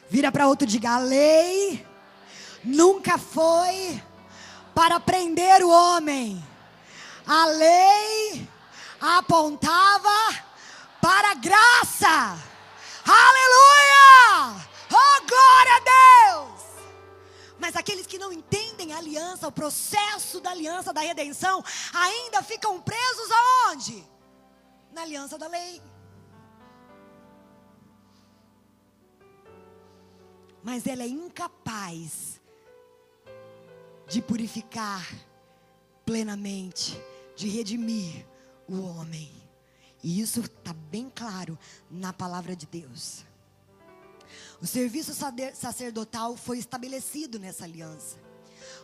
Vira para outro e diga: a lei nunca foi para prender o homem. A lei apontava para a graça. Aleluia! Oh, glória a Deus! Mas aqueles que não entendem a aliança, o processo da aliança da redenção, ainda ficam presos aonde? Na aliança da lei. mas ela é incapaz de purificar plenamente, de redimir o homem. E isso está bem claro na palavra de Deus. O serviço sacerdotal foi estabelecido nessa aliança.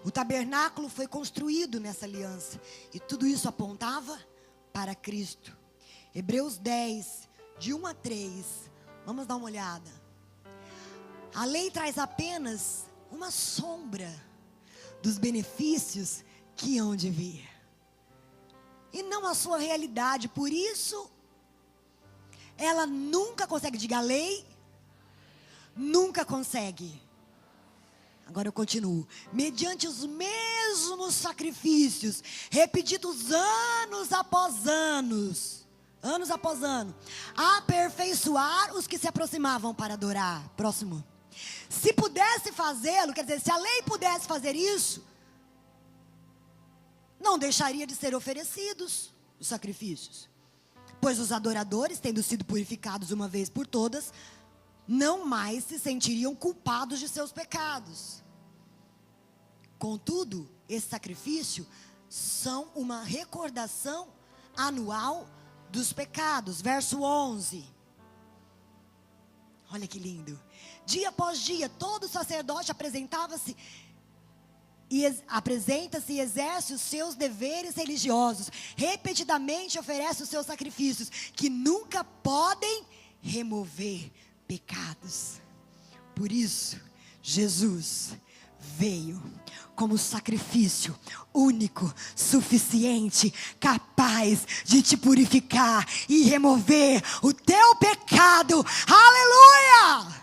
O tabernáculo foi construído nessa aliança. E tudo isso apontava para Cristo. Hebreus 10, de 1 a 3. Vamos dar uma olhada. A lei traz apenas uma sombra dos benefícios que hão de vir, e não a sua realidade. Por isso, ela nunca consegue. Diga, a lei nunca consegue. Agora eu continuo. Mediante os mesmos sacrifícios, repetidos anos após ano, aperfeiçoar os que se aproximavam para adorar. Próximo. Se pudesse fazê-lo, quer dizer, se a lei pudesse fazer isso, não deixaria de ser oferecidos os sacrifícios, pois os adoradores, tendo sido purificados uma vez por todas, não mais se sentiriam culpados de seus pecados. Contudo, esse sacrifício são uma recordação anual dos pecados. Verso 11. Olha que lindo. Dia após dia, todo sacerdote apresenta-se e exerce os seus deveres religiosos. Repetidamente oferece os seus sacrifícios, que nunca podem remover pecados. Por isso, Jesus veio como sacrifício único, suficiente, capaz de te purificar e remover o teu pecado. Aleluia!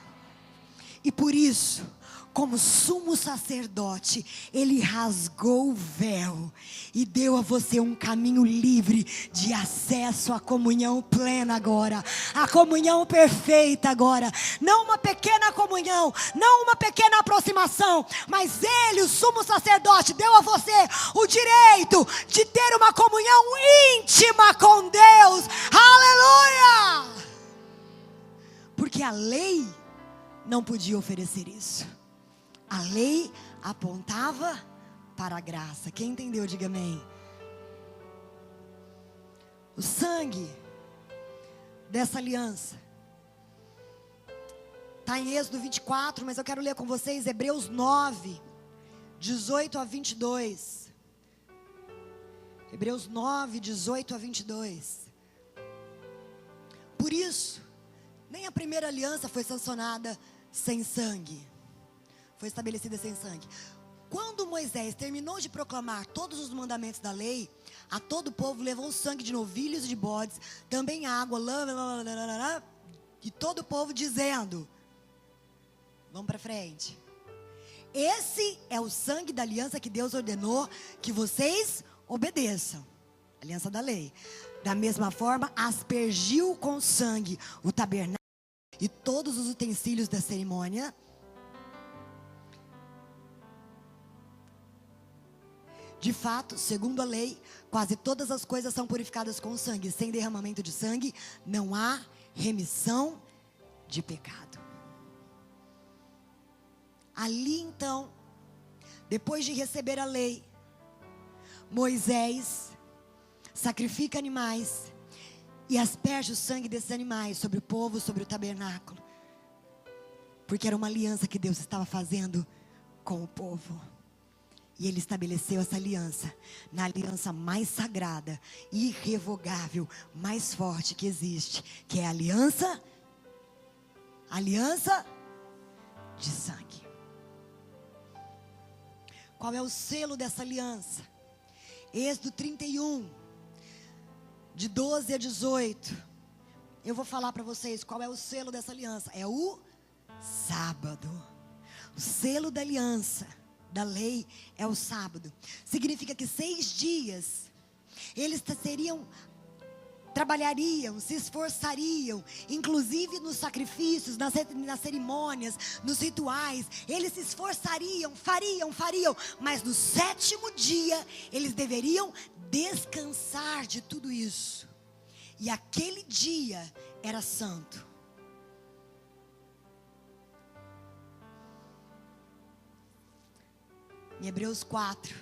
E por isso, como sumo sacerdote, ele rasgou o véu e deu a você um caminho livre de acesso à comunhão plena agora, à comunhão perfeita agora. Não uma pequena comunhão, não uma pequena aproximação, mas ele, o sumo sacerdote, deu a você o direito de ter uma comunhão íntima com Deus. Aleluia! Porque a lei não podia oferecer isso. A lei apontava para a graça. Quem entendeu, diga amém. O sangue dessa aliança está em Êxodo 24, mas eu quero ler com vocês Hebreus 9, 18 a 22. Hebreus 9, 18 a 22. Por isso, nem a primeira aliança foi sancionada sem sangue. Foi estabelecida sem sangue. Quando Moisés terminou de proclamar todos os mandamentos da lei, a todo o povo levou o sangue de novilhos e de bodes, também água, e todo o povo dizendo: vamos para frente. Esse é o sangue da aliança que Deus ordenou que vocês obedeçam. Aliança da lei. Da mesma forma, aspergiu com sangue o tabernáculo e todos os utensílios da cerimônia. De fato, segundo a lei, quase todas as coisas são purificadas com sangue. Sem derramamento de sangue, não há remissão de pecado. Ali então, depois de receber a lei, Moisés sacrifica animais e asperge o sangue desses animais sobre o povo, sobre o tabernáculo. Porque era uma aliança que Deus estava fazendo com o povo. E ele estabeleceu essa aliança, na aliança mais sagrada, irrevogável, mais forte que existe, que é a aliança de sangue. Qual é o selo dessa aliança? Êxodo 31, de 12 a 18. Eu vou falar para vocês qual é o selo dessa aliança. É o sábado. O selo da aliança da lei é o sábado. Significa que 6 dias eles trabalhariam, se esforçariam, inclusive nos sacrifícios, nas cerimônias, nos rituais. Eles se esforçariam, fariam, mas no 7º dia eles deveriam descansar de tudo isso. E aquele dia era santo. Em Hebreus 4,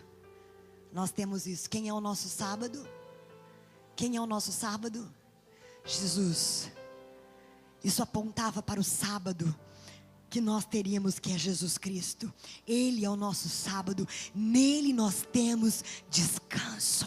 nós temos isso. Quem é o nosso sábado? Quem é o nosso sábado? Jesus. Isso apontava para o sábado que nós teríamos, que é Jesus Cristo. Ele é o nosso sábado. Nele nós temos descanso.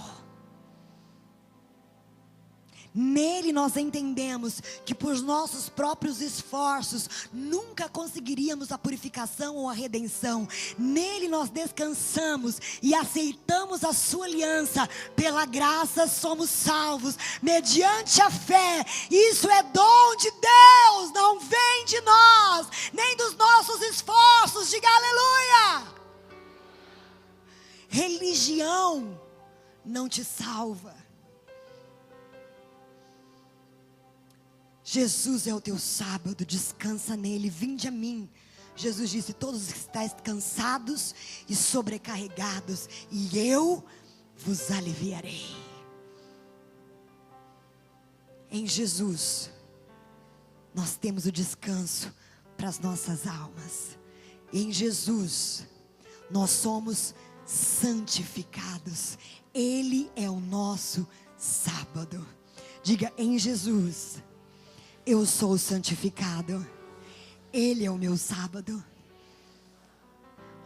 Nele nós entendemos que por nossos próprios esforços nunca conseguiríamos a purificação ou a redenção. Nele nós descansamos e aceitamos a sua aliança. Pela graça somos salvos, mediante a fé. Isso é dom de Deus, não vem de nós, nem dos nossos esforços. Diga aleluia! Religião não te salva. Jesus é o teu sábado, descansa nele, vinde a mim. Jesus disse, todos que estáis cansados e sobrecarregados, e eu vos aliviarei. Em Jesus, nós temos o descanso para as nossas almas. Em Jesus, nós somos santificados. Ele é o nosso sábado. Diga, em Jesus, eu sou santificado. Ele é o meu sábado.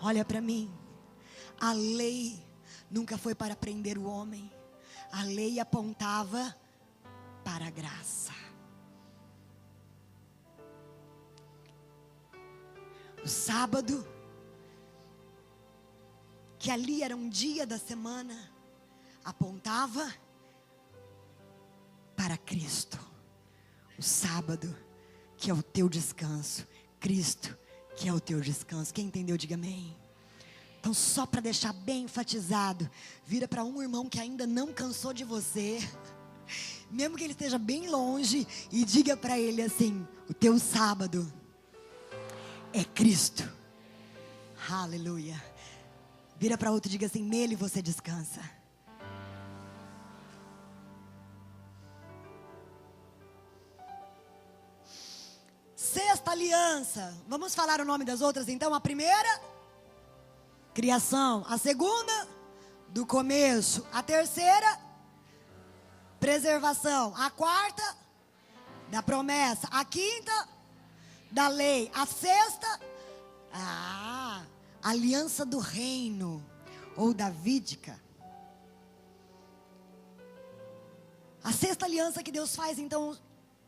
Olha para mim. A lei nunca foi para prender o homem. A lei apontava para a graça. O sábado, que ali era um dia da semana, apontava para Cristo. O sábado, que é o teu descanso. Cristo, que é o teu descanso. Quem entendeu, diga amém. Então, só para deixar bem enfatizado, vira para um irmão que ainda não cansou de você, mesmo que ele esteja bem longe, e diga para ele assim, o teu sábado é Cristo. Aleluia. Vira para outro e diga assim, nele você descansa. Sexta aliança. Vamos falar o nome das outras então? A primeira, criação. A segunda, do começo. A terceira, preservação. A quarta, da promessa. A quinta, da lei. A sexta, aliança do reino, ou davídica. A sexta aliança que Deus faz então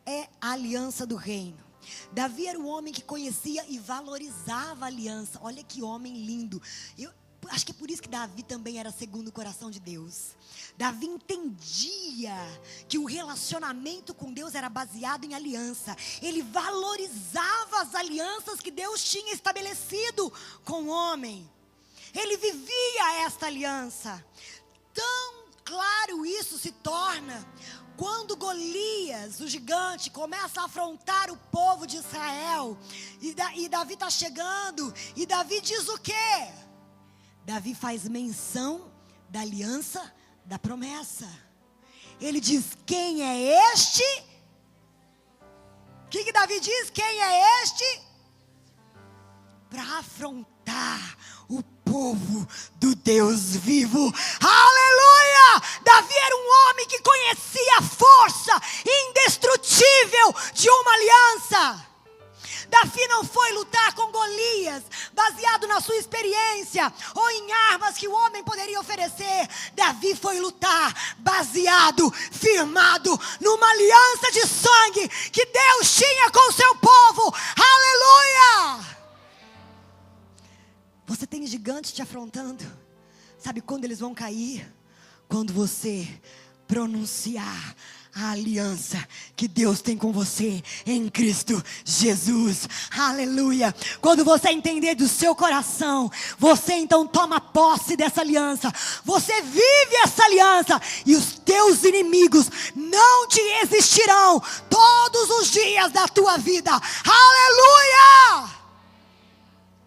é a aliança do reino. Davi era um homem que conhecia e valorizava a aliança. Olha que homem lindo. Eu acho que é por isso que Davi também era segundo o coração de Deus. Davi entendia que o relacionamento com Deus era baseado em aliança. Ele valorizava as alianças que Deus tinha estabelecido com o homem. Ele vivia esta aliança. Tão claro isso se torna quando Golias, o gigante, começa a afrontar o povo de Israel. E Davi está chegando. E Davi diz o quê? Davi faz menção da aliança, da promessa. Ele diz, quem é este? O que Davi diz? Quem é este? Para afrontar o povo do Deus vivo. Aleluia! Davi era um homem que conhecia a força indestrutível de uma aliança. Davi não foi lutar com Golias baseado na sua experiência ou em armas que o homem poderia oferecer. Davi foi lutar baseado, firmado numa aliança de sangue que Deus tinha com o seu povo. Aleluia! Você tem gigantes te afrontando. Sabe quando eles vão cair? Quando você pronunciar a aliança que Deus tem com você em Cristo Jesus. Aleluia. Quando você entender do seu coração, você então toma posse dessa aliança. Você vive essa aliança e os teus inimigos não te resistirão todos os dias da tua vida. Aleluia!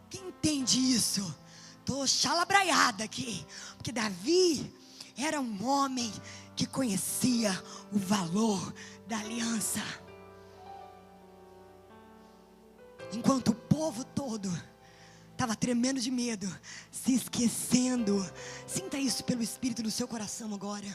Quem entende isso? Estou chalabraiada aqui. Porque Davi era um homem que conhecia o valor da aliança. Enquanto o povo todo estava tremendo de medo, se esquecendo. Sinta isso pelo Espírito no seu coração agora.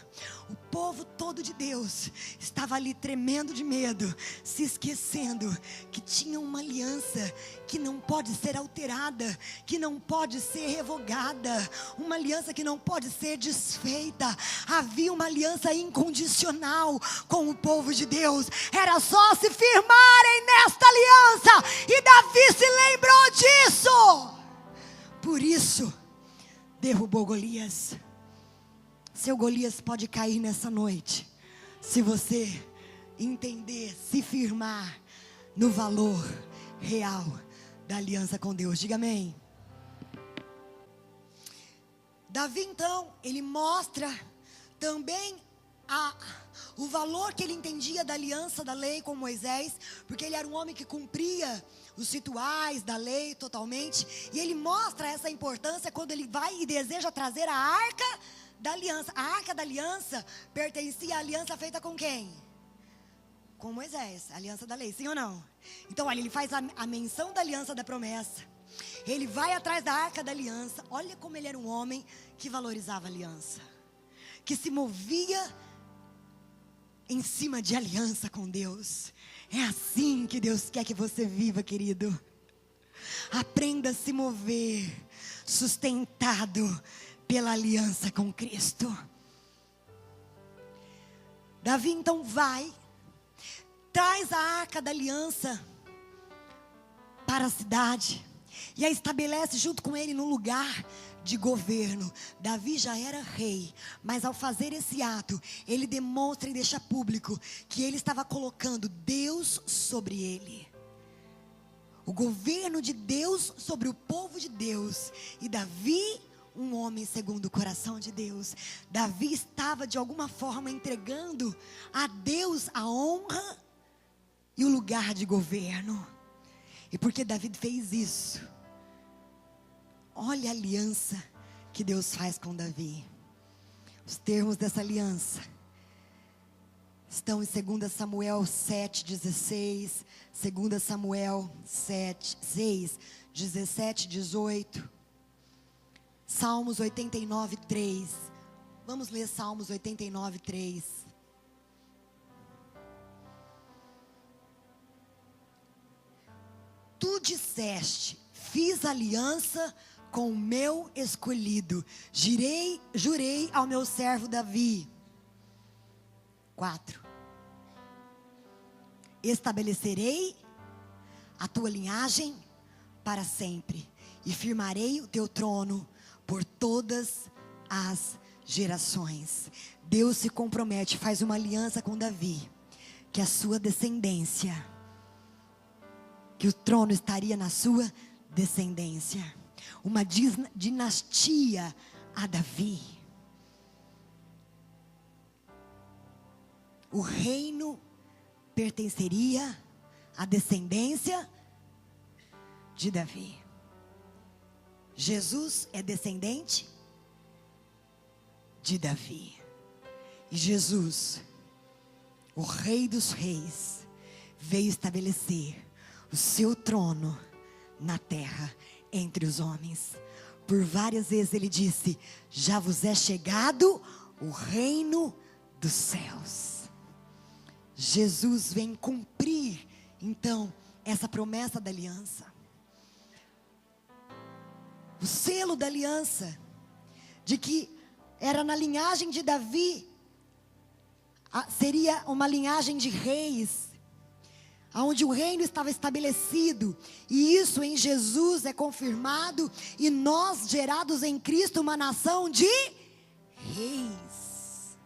O povo todo de Deus estava ali tremendo de medo, se esquecendo que tinha uma aliança que não pode ser alterada, que não pode ser revogada, uma aliança que não pode ser desfeita. Havia uma aliança incondicional com o povo de Deus. Era só se firmarem nesta aliança, e Davi se lembrou disso. Por isso, derrubou Golias. Seu Golias pode cair nessa noite, se você entender, se firmar no valor real da aliança com Deus. Diga amém. Davi então, ele mostra também o valor que ele entendia da aliança, da lei com Moisés, porque ele era um homem que cumpria os rituais da lei totalmente, e ele mostra essa importância quando ele vai e deseja trazer a arca da aliança. A arca da aliança pertencia à aliança feita com quem? Com Moisés, a aliança da lei, sim ou não? Então olha, ele faz a menção da aliança da promessa, ele vai atrás da arca da aliança. Olha como ele era um homem que valorizava a aliança, que se movia em cima de aliança com Deus. É assim que Deus quer que você viva, querido. Aprenda a se mover sustentado pela aliança com Cristo. Davi então vai, traz a arca da aliança para a cidade e a estabelece junto com ele no lugar de governo. Davi já era rei, mas ao fazer esse ato, ele demonstra e deixa público que ele estava colocando Deus sobre ele. O governo de Deus sobre o povo de Deus. E Davi, um homem segundo o coração de Deus. Davi estava de alguma forma entregando a Deus a honra e o lugar de governo. E porque Davi fez isso, olha a aliança que Deus faz com Davi. Os termos dessa aliança estão em 2 Samuel 7,16, 2 Samuel 6, 17, 18, Salmos 89, 3. Vamos ler Salmos 89, 3. Tu disseste, fiz aliança com o meu escolhido, jurei ao meu servo Davi. 4. Estabelecerei a tua linhagem para sempre, e firmarei o teu trono por todas as gerações. Deus se compromete, faz uma aliança com Davi, que a sua descendência, que o trono estaria na sua descendência. Uma dinastia a Davi. O reino pertenceria à descendência de Davi. Jesus é descendente de Davi. E Jesus, o Rei dos Reis, veio estabelecer o seu trono na terra, entre os homens. Por várias vezes ele disse: já vos é chegado o reino dos céus. Jesus vem cumprir então essa promessa da aliança. O selo da aliança, de que era na linhagem de Davi, seria uma linhagem de reis, onde o reino estava estabelecido, e isso em Jesus é confirmado, e nós gerados em Cristo uma nação de reis.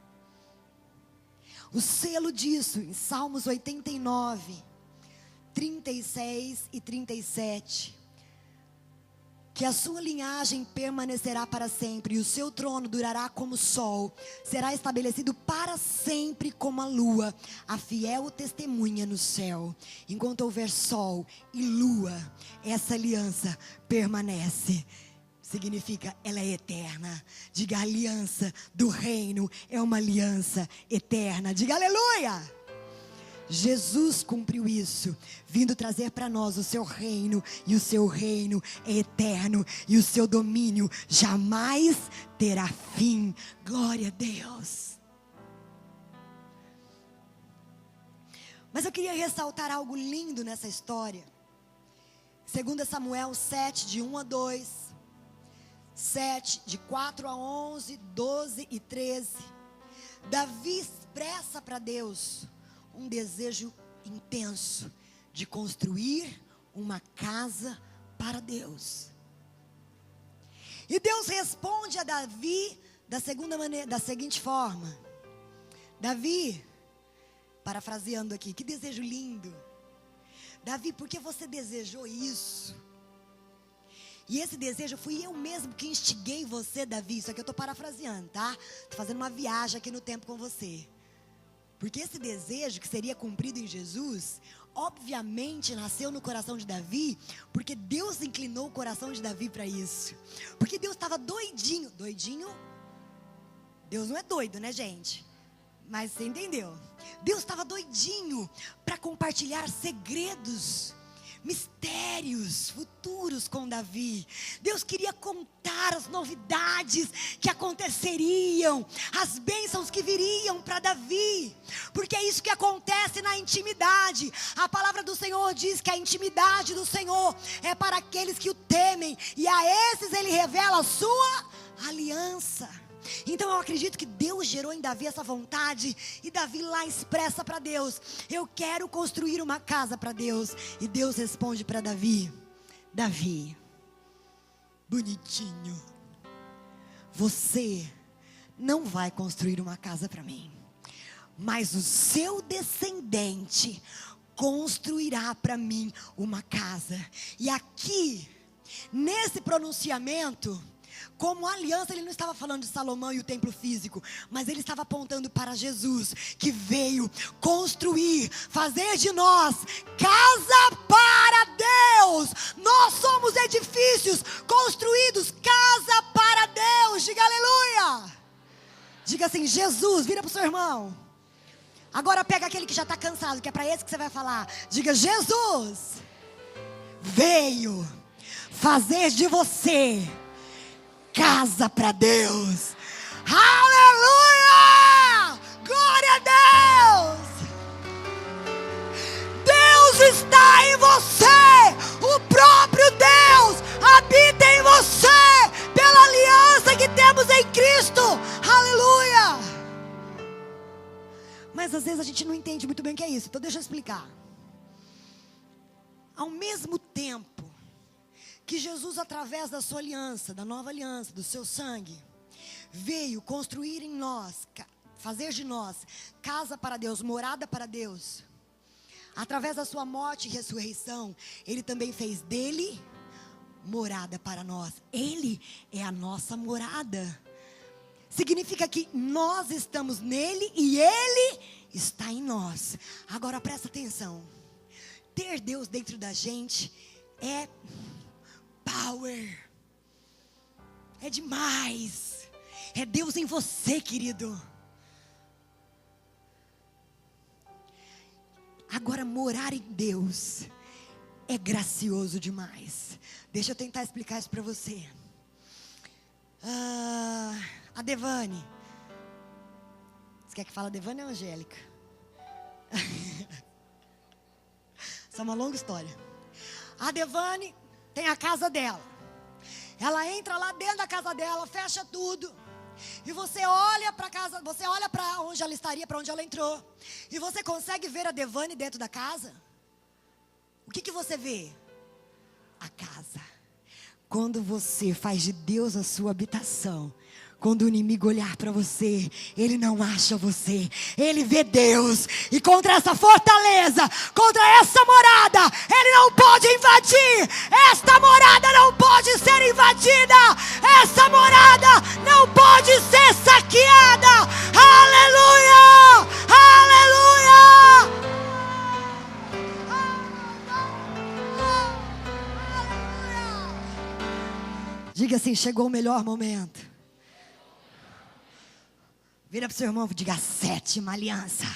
O selo disso em Salmos 89, 36 e 37, que a sua linhagem permanecerá para sempre, e o seu trono durará como o sol, será estabelecido para sempre como a lua, a fiel testemunha no céu. Enquanto houver sol e lua, essa aliança permanece. Significa, ela é eterna. Diga, a aliança do reino é uma aliança eterna. Diga aleluia. Jesus cumpriu isso, vindo trazer para nós o seu reino, e o seu reino é eterno, e o seu domínio jamais terá fim. Glória a Deus. Mas eu queria ressaltar algo lindo nessa história. 2 Samuel 7, de 1 a 2, 7, de 4 a 11, 12 e 13. Davi expressa para Deus um desejo intenso de construir uma casa para Deus. E Deus responde a Davi da seguinte forma: Davi, parafraseando aqui, que desejo lindo. Davi, por que você desejou isso? E esse desejo fui eu mesmo que instiguei você, Davi. Isso aqui eu estou parafraseando, tá? Estou fazendo uma viagem aqui no tempo com você. Porque esse desejo que seria cumprido em Jesus, obviamente nasceu no coração de Davi, porque Deus inclinou o coração de Davi para isso. Porque Deus estava doidinho. Doidinho? Deus não é doido, né, gente? Mas você entendeu? Deus estava doidinho para compartilhar segredos, mistérios futuros com Davi. Deus queria contar as novidades que aconteceriam, as bênçãos que viriam para Davi, porque é isso que acontece na intimidade. A palavra do Senhor diz que a intimidade do Senhor é para aqueles que o temem, e a esses Ele revela a sua aliança. Então eu acredito que Deus gerou em Davi essa vontade, e Davi lá expressa para Deus: eu quero construir uma casa para Deus. E Deus responde para Davi: Davi, bonitinho, você não vai construir uma casa para mim, mas o seu descendente construirá para mim uma casa. E aqui, nesse pronunciamento, como aliança, ele não estava falando de Salomão e o templo físico, mas ele estava apontando para Jesus, que veio construir, fazer de nós casa para Deus. Nós somos edifícios construídos, casa para Deus. Diga aleluia. Diga assim: Jesus, vira para o seu irmão. Agora pega aquele que já está cansado, que é para esse que você vai falar. Diga: Jesus veio fazer de você casa para Deus. Aleluia! Glória a Deus! Deus está em você. O próprio Deus habita em você pela aliança que temos em Cristo. Aleluia! Mas às vezes a gente não entende muito bem o que é isso. Então deixa eu explicar. Ao mesmo tempo que Jesus, através da sua aliança, da nova aliança, do seu sangue, veio construir em nós, fazer de nós casa para Deus, morada para Deus, através da sua morte e ressurreição, Ele também fez dele morada para nós. Ele é a nossa morada. Significa que nós estamos nele e Ele está em nós. Agora presta atenção: ter Deus dentro da gente é power, é demais. É Deus em você, querido. Agora, morar em Deus é gracioso demais. Deixa eu tentar explicar isso para você. A Devane, você quer que fale Devane ou Angélica? Isso é uma longa história. A Devane tem a casa dela. Ela entra lá dentro da casa dela, fecha tudo. E você olha para casa, você olha para onde ela estaria, para onde ela entrou. E você consegue ver a Devane dentro da casa? O que você vê? A casa. Quando você faz de Deus a sua habitação, quando o inimigo olhar para você, ele não acha você, ele vê Deus. E contra essa fortaleza, contra essa morada, ele não pode invadir. Esta morada não pode ser invadida. Essa morada não pode ser saqueada. Aleluia! Aleluia! Diga assim: chegou o melhor momento. Vira para o seu irmão e diga: a sétima aliança.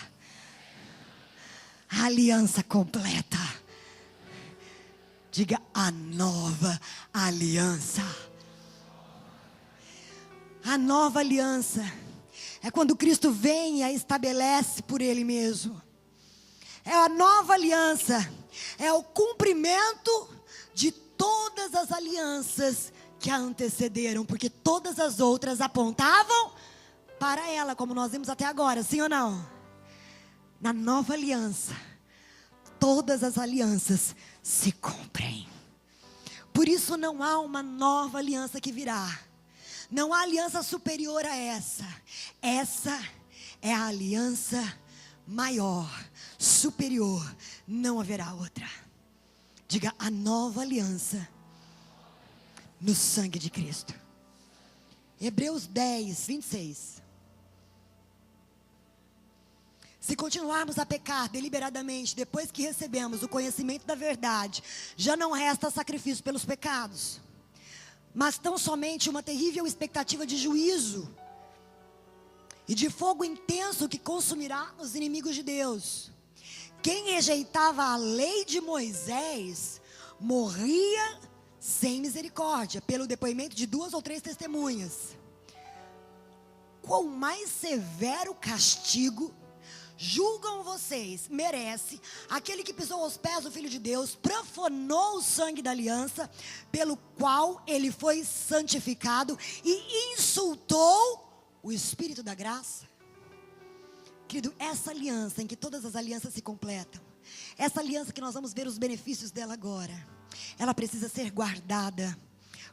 a aliança completa. Diga: a nova aliança. A nova aliança é quando Cristo vem e a estabelece por Ele mesmo. É a nova aliança, é o cumprimento de todas as alianças que a antecederam, porque todas as outras apontavam para ela, como nós vimos até agora, sim ou não? Na nova aliança, todas as alianças se cumprem. Por isso não há uma nova aliança que virá. Não há aliança superior a essa. Essa é a aliança maior, superior. Não haverá outra. Diga: a nova aliança no sangue de Cristo. Hebreus 10, 26. Se continuarmos a pecar deliberadamente, depois que recebemos o conhecimento da verdade, já não resta sacrifício pelos pecados, mas tão somente uma terrível expectativa de juízo e de fogo intenso que consumirá os inimigos de Deus. Quem rejeitava a lei de Moisés morria sem misericórdia, pelo depoimento de 2 ou 3 testemunhas. Quão mais severo castigo julgam vocês merece aquele que pisou aos pés do Filho de Deus, profanou o sangue da aliança, pelo qual ele foi santificado, e insultou o Espírito da graça? Querido, essa aliança em que todas as alianças se completam, essa aliança que nós vamos ver os benefícios dela agora, ela precisa ser guardada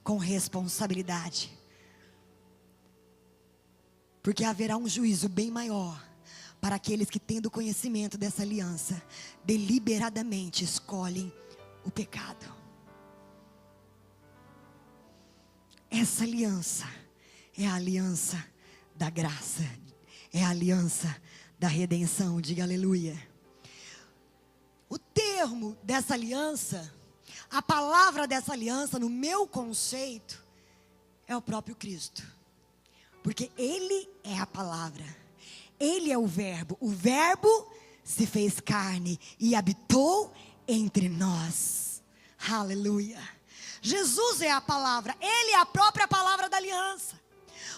com responsabilidade, porque haverá um juízo bem maior para aqueles que, tendo conhecimento dessa aliança, deliberadamente escolhem o pecado. Essa aliança é a aliança da graça, é a aliança da redenção. Diga aleluia. O termo dessa aliança, a palavra dessa aliança, no meu conceito, é o próprio Cristo, porque Ele é a palavra. Ele é o Verbo se fez carne e habitou entre nós. Aleluia. Jesus é a palavra, Ele é a própria palavra da aliança.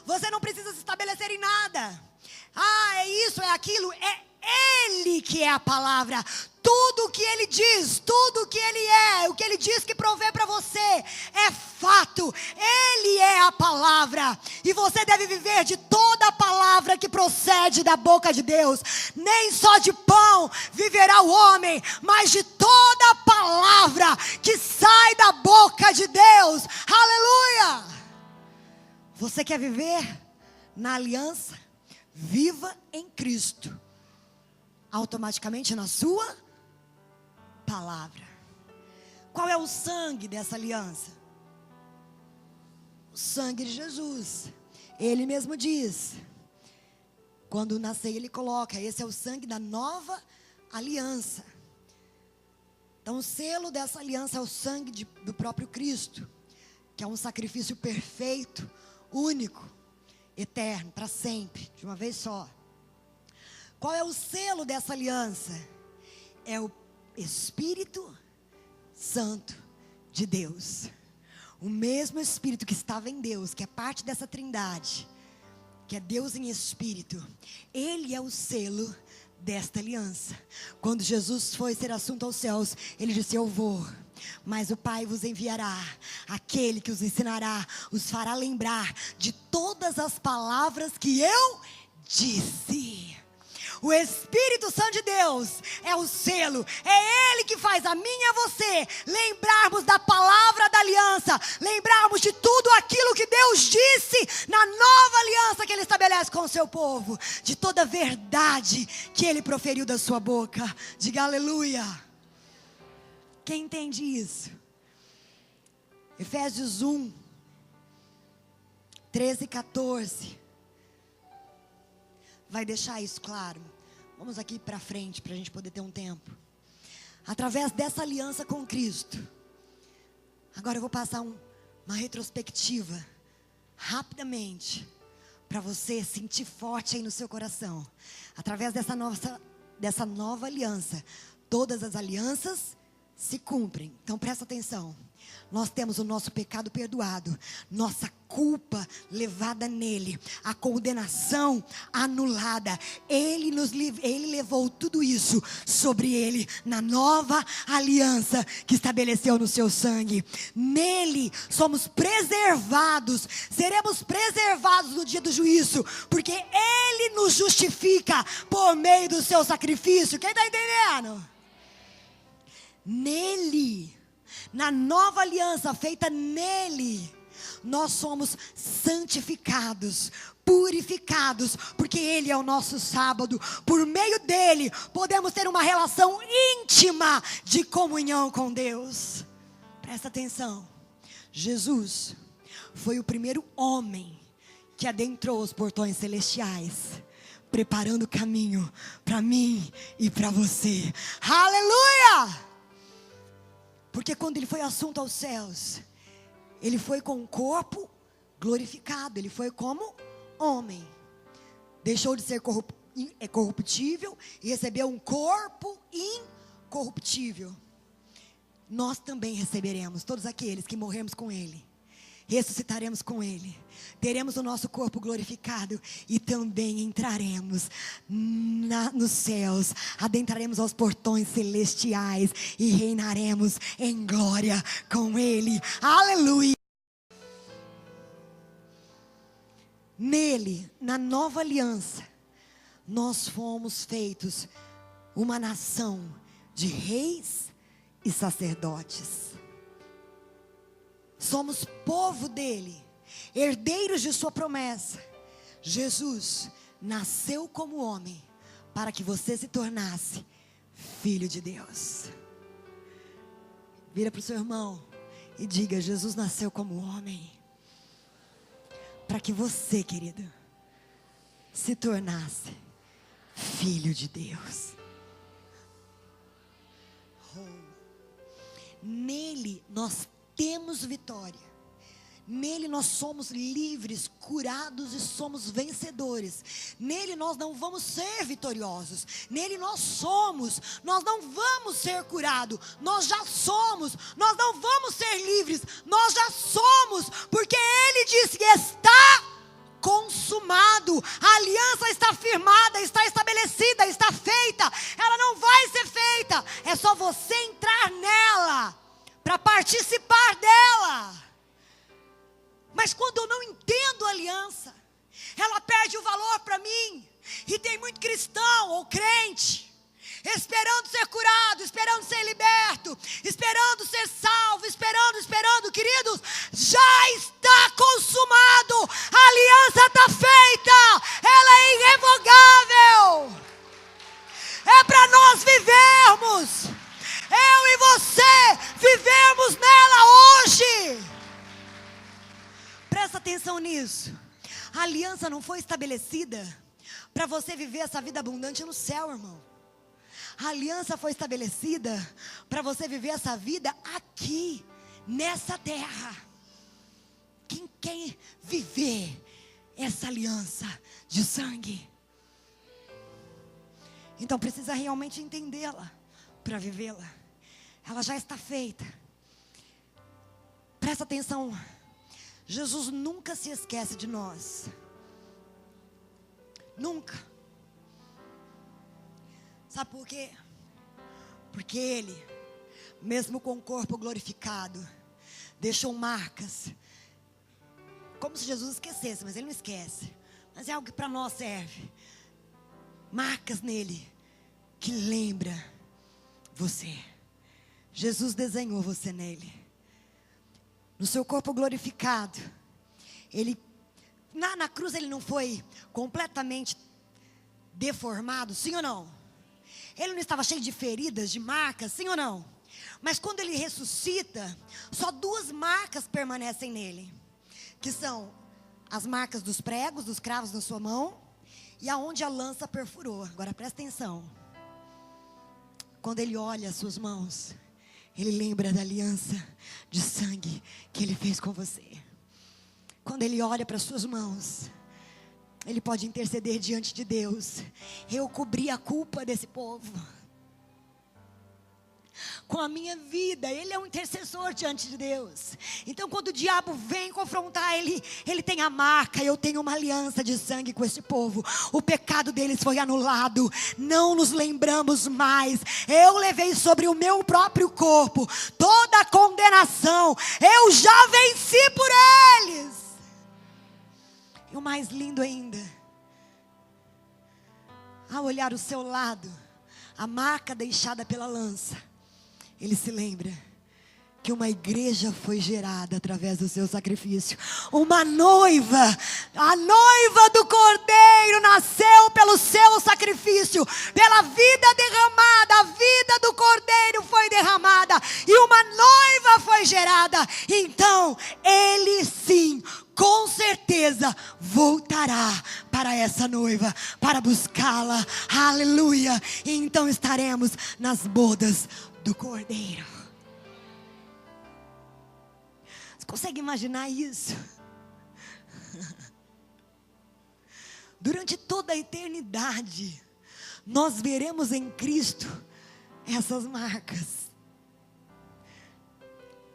Você não precisa se estabelecer em nada. É isso, é aquilo, é Ele que é a palavra. Tudo o que Ele diz, tudo o que Ele é, o que Ele diz que provê para você, é fato. Ele é a palavra. E você deve viver de toda a palavra que procede da boca de Deus. Nem só de pão viverá o homem, mas de toda a palavra que sai da boca de Deus. Aleluia! Você quer viver na aliança? Viva em Cristo. Automaticamente na sua palavra. Qual é o sangue dessa aliança? O sangue de Jesus. Ele mesmo diz, quando na ceia ele coloca: esse é o sangue da nova aliança. Então o selo dessa aliança é o sangue do próprio Cristo, que é um sacrifício perfeito, único, eterno, para sempre, de uma vez só. Qual é o selo dessa aliança? É o Espírito Santo de Deus. O mesmo Espírito que estava em Deus, que é parte dessa trindade, que é Deus em Espírito. Ele é o selo desta aliança. Quando Jesus foi ser assunto aos céus, Ele disse: eu vou, mas o Pai vos enviará aquele que os ensinará, os fará lembrar de todas as palavras que eu disse. O Espírito Santo de Deus é o selo, é Ele que faz a mim e a você lembrarmos da palavra da aliança, lembrarmos de tudo aquilo que Deus disse na nova aliança que Ele estabelece com o seu povo, de toda a verdade que Ele proferiu da sua boca. Diga aleluia. Quem entende isso? Efésios 1, 13 e 14. Vai deixar isso claro. Vamos aqui para frente, para a gente poder ter um tempo. Através dessa aliança com Cristo. Agora eu vou passar uma retrospectiva, rapidamente, para você sentir forte aí no seu coração. Através dessa nova aliança, todas as alianças se cumprem. Então presta atenção. Nós temos o nosso pecado perdoado, nossa culpa levada nele, a condenação anulada. Ele levou tudo isso sobre ele na nova aliança que estabeleceu no seu sangue. Nele somos preservados, seremos preservados no dia do juízo, porque ele nos justifica por meio do seu sacrifício. Quem está entendendo? Nele, na nova aliança feita nele, nós somos santificados, purificados, porque ele é o nosso sábado. Por meio dele, podemos ter uma relação íntima de comunhão com Deus. Presta atenção. Jesus foi o primeiro homem que adentrou os portões celestiais, preparando o caminho para mim e para você. Aleluia! Porque quando ele foi assunto aos céus, ele foi com o corpo glorificado. Ele foi como homem. Deixou de ser corruptível e recebeu um corpo incorruptível. Nós também receberemos, todos aqueles que morremos com ele. Ressuscitaremos com ele, teremos o nosso corpo glorificado e também entraremos nos céus, adentraremos aos portões celestiais e reinaremos em glória com ele. Aleluia! Nele, na nova aliança, nós fomos feitos uma nação de reis e sacerdotes. Somos povo dele, herdeiros de sua promessa. Jesus nasceu como homem para que você se tornasse filho de Deus. Vira para o seu irmão e diga: Jesus nasceu como homem para que você, querido, se tornasse filho de Deus. Nele nós temos vitória. Nele nós somos livres, curados e somos vencedores. Nele nós não vamos ser vitoriosos. Nele nós somos. Nós não vamos ser curados. Nós já somos. Nós não vamos ser livres. Nós já somos. Porque ele disse que está consumado. A aliança está firmada, está estabelecida, está feita. Ela não vai ser feita. É só você entrar nela para participar dela. Mas quando eu não entendo a aliança, ela perde o valor para mim. E tem muito cristão ou crente esperando ser curado, esperando ser liberto, esperando ser salvo, esperando, queridos. Já está consumado. A aliança está feita. Ela é irrevogável. É para nós vivermos. Eu e você vivemos nela hoje. Presta atenção nisso. A aliança não foi estabelecida para você viver essa vida abundante no céu, irmão. A aliança foi estabelecida para você viver essa vida aqui, nessa terra. Quem quer viver essa aliança de sangue? Então precisa realmente entendê-la para vivê-la. Ela já está feita. Presta atenção. Jesus nunca se esquece de nós. Nunca. Sabe por quê? Porque ele, mesmo com o corpo glorificado, deixou marcas. Como se Jesus esquecesse, mas ele não esquece. Mas é algo que para nós serve. Marcas nele que lembra você. Jesus desenhou você nele. No seu corpo glorificado. Ele, na cruz ele não foi completamente deformado, sim ou não? Ele não estava cheio de feridas, de marcas, sim ou não? Mas quando ele ressuscita, só duas marcas permanecem nele. Que são as marcas dos pregos, dos cravos na sua mão. E aonde a lança perfurou. Agora presta atenção. Quando ele olha as suas mãos, ele lembra da aliança de sangue que ele fez com você. Quando ele olha para as suas mãos, ele pode interceder diante de Deus. Eu cobri a culpa desse povo. com a minha vida. Ele é um intercessor diante de Deus. Então quando o diabo vem confrontar ele tem a marca. Eu tenho uma aliança de sangue com esse povo. O pecado deles foi anulado. Não nos lembramos mais. Eu levei sobre o meu próprio corpo toda a condenação. Eu já venci por eles. E o mais lindo ainda, ao olhar o seu lado, a marca deixada pela lança, ele se lembra que uma igreja foi gerada através do seu sacrifício. Uma noiva, a noiva do Cordeiro nasceu pelo seu sacrifício, pela vida derramada. A vida do Cordeiro foi derramada e uma noiva foi gerada. Então, ele sim, com certeza voltará para essa noiva, para buscá-la. Aleluia! E então estaremos nas bodas do Cordeiro. Você consegue imaginar isso? Durante toda a eternidade, nós veremos em Cristo essas marcas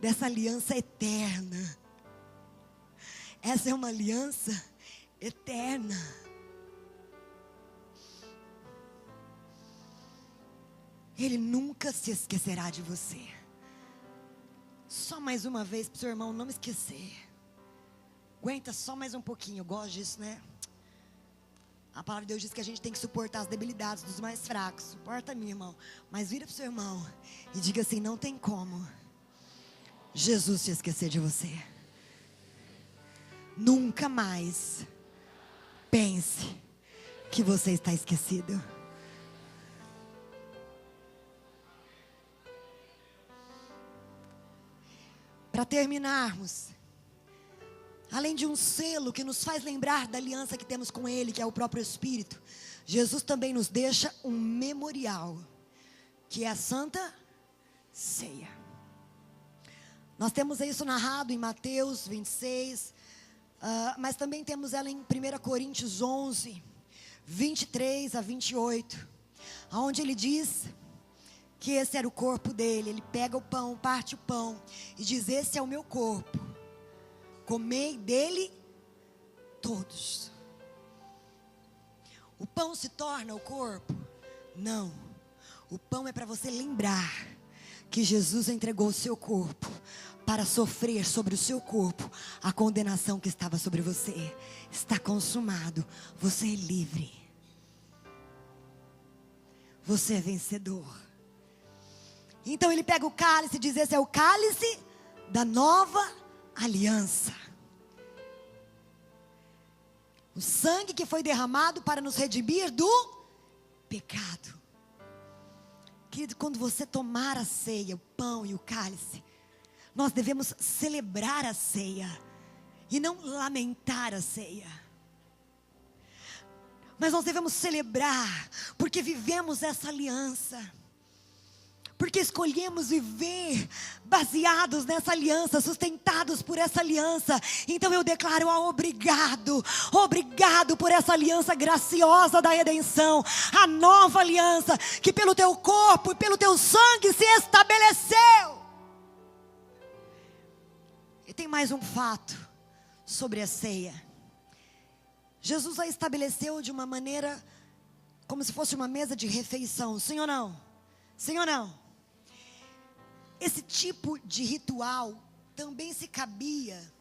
dessa aliança eterna. Essa é uma aliança eterna. Ele nunca se esquecerá de você. Só mais uma vez para o seu irmão não me esquecer. Aguenta só mais um pouquinho. Eu gosto disso, né? A palavra de Deus diz que a gente tem que suportar as debilidades dos mais fracos. Suporta mim, irmão. Mas vira para o seu irmão e diga assim: não tem como Jesus se esquecer de você. Nunca mais pense que você está esquecido. Para terminarmos, além de um selo que nos faz lembrar da aliança que temos com Ele, que é o próprio Espírito, Jesus também nos deixa um memorial, que é a Santa Ceia. Nós temos isso narrado em Mateus 26, mas também temos ela em 1 Coríntios 11, 23 a 28, onde ele diz que esse era o corpo dele. Ele pega o pão, parte o pão e diz: esse é o meu corpo, comei dele todos. O pão se torna o corpo? Não. O pão é para você lembrar que Jesus entregou o seu corpo para sofrer sobre o seu corpo a condenação que estava sobre você. Está consumado. Você é livre. Você é vencedor. Então ele pega o cálice e diz: esse é o cálice da nova aliança. O sangue que foi derramado para nos redimir do pecado. Querido, quando você tomar a ceia, o pão e o cálice, nós devemos celebrar a ceia e não lamentar a ceia. Mas nós devemos celebrar porque vivemos essa aliança. Porque escolhemos viver baseados nessa aliança, sustentados por essa aliança. Então eu declaro obrigado, obrigado por essa aliança graciosa da redenção. A nova aliança que pelo teu corpo e pelo teu sangue se estabeleceu. E tem mais um fato sobre a ceia. Jesus a estabeleceu de uma maneira como se fosse uma mesa de refeição. Sim ou não? Sim ou não? Esse tipo de ritual também se cabia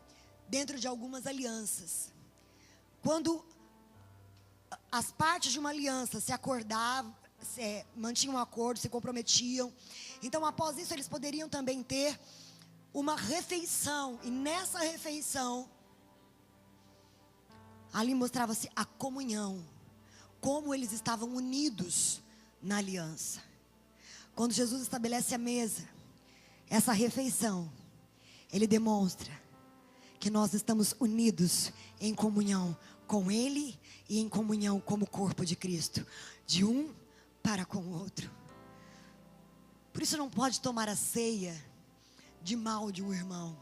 dentro de algumas alianças. Quando as partes de uma aliança se acordavam, mantinham um acordo, se comprometiam. Então, após isso, eles poderiam também ter uma refeição. E nessa refeição, ali mostrava-se a comunhão. Como eles estavam unidos na aliança. Quando Jesus estabelece a mesa, essa refeição, Ele demonstra que nós estamos unidos em comunhão com Ele e em comunhão como corpo de Cristo, de um para com o outro. Por isso não pode tomar a ceia de mal de um irmão.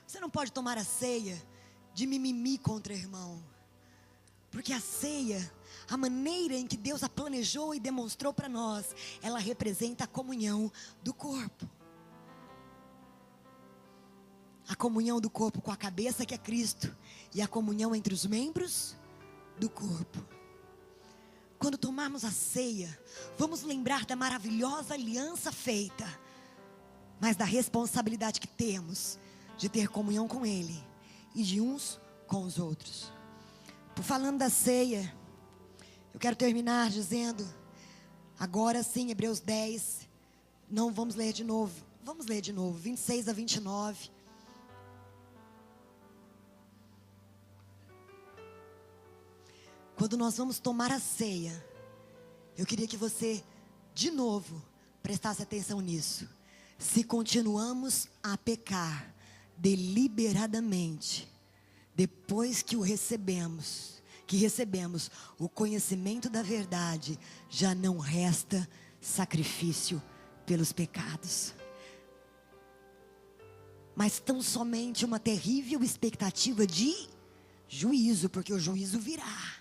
Você não pode tomar a ceia de mimimi contra o irmão. Porque a ceia, a maneira em que Deus a planejou e demonstrou para nós, ela representa a comunhão do corpo. A comunhão do corpo com a cabeça, que é Cristo, e a comunhão entre os membros do corpo. Quando tomarmos a ceia, vamos lembrar da maravilhosa aliança feita, mas da responsabilidade que temos de ter comunhão com Ele e de uns com os outros. Por falando da ceia, eu quero terminar dizendo, agora sim, Hebreus 10, não vamos ler de novo, 26 a 29. Quando nós vamos tomar a ceia, eu queria que você, de novo, prestasse atenção nisso. Se continuamos a pecar deliberadamente, depois que recebemos o conhecimento da verdade, já não resta sacrifício pelos pecados, mas tão somente uma terrível expectativa de juízo, porque o juízo virá.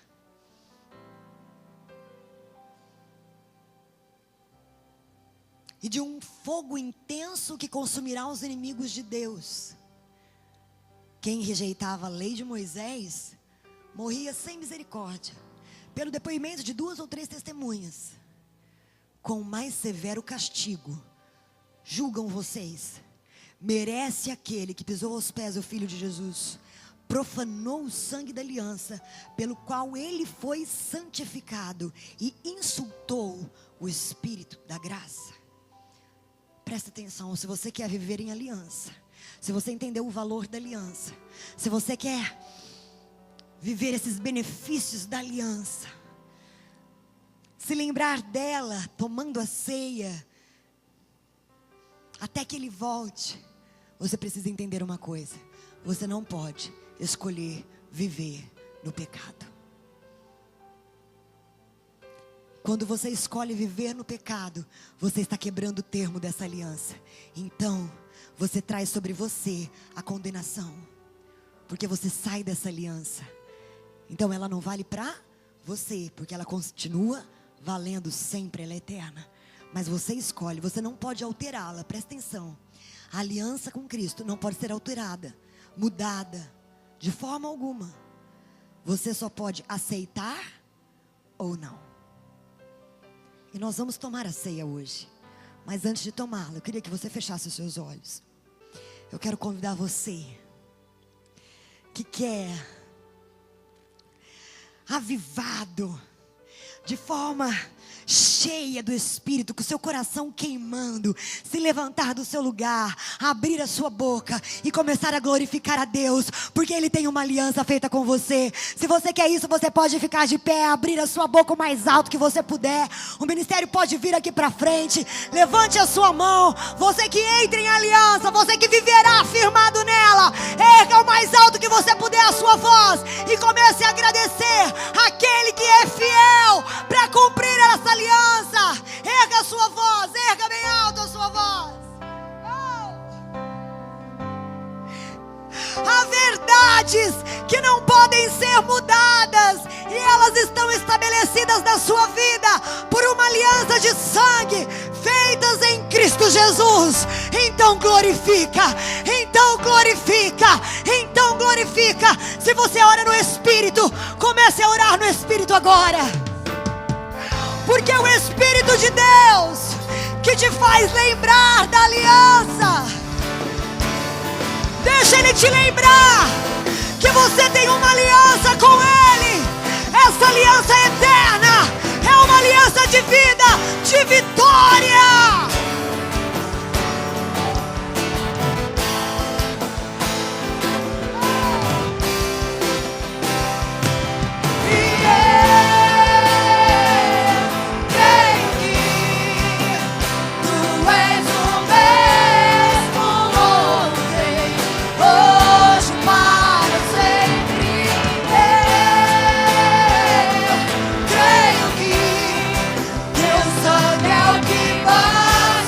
E de um fogo intenso que consumirá os inimigos de Deus. Quem rejeitava a lei de Moisés morria sem misericórdia, pelo depoimento de 2 ou 3 testemunhas. Com mais severo castigo, julgam vocês, merece aquele que pisou aos pés do Filho de Jesus, profanou o sangue da aliança, pelo qual ele foi santificado, e insultou o Espírito da graça. Presta atenção, se você quer viver em aliança, se você entender o valor da aliança, se você quer viver esses benefícios da aliança, se lembrar dela tomando a ceia, até que ele volte, você precisa entender uma coisa: você não pode escolher viver no pecado. Quando você escolhe viver no pecado, você está quebrando o termo dessa aliança. Então, você traz sobre você a condenação, porque você sai dessa aliança. Então ela não vale para você, porque ela continua valendo sempre, ela é eterna. Mas você escolhe, você não pode alterá-la. Presta atenção, a aliança com Cristo não pode ser alterada, mudada, de forma alguma. Você só pode aceitar ou não. E nós vamos tomar a ceia hoje. Mas antes de tomá-la, eu queria que você fechasse os seus olhos. Eu quero convidar você que quer, avivado, de forma cheia do Espírito, com o seu coração queimando, se levantar do seu lugar, abrir a sua boca e começar a glorificar a Deus, porque Ele tem uma aliança feita com você. Se você quer isso, você pode ficar de pé, abrir a sua boca o mais alto que você puder. O ministério pode vir aqui para frente. Levante a sua mão, você que entra em aliança, você que viverá firmado nela. Erga o mais alto que você puder a sua voz e comece a agradecer aquele que é fiel para cumprir essa aliança. Erga a sua voz, erga bem alto a sua voz. Há verdades que não podem ser mudadas, e elas estão estabelecidas na sua vida por uma aliança de sangue, feitas em Cristo Jesus. Então glorifica, então glorifica, então glorifica. Se você ora no Espírito, comece a orar no Espírito agora, porque é o Espírito de Deus que te faz lembrar da aliança. Deixa Ele te lembrar que você tem uma aliança com Ele. Essa aliança é eterna, é uma aliança de vida, de vitória. Sangue é o que vai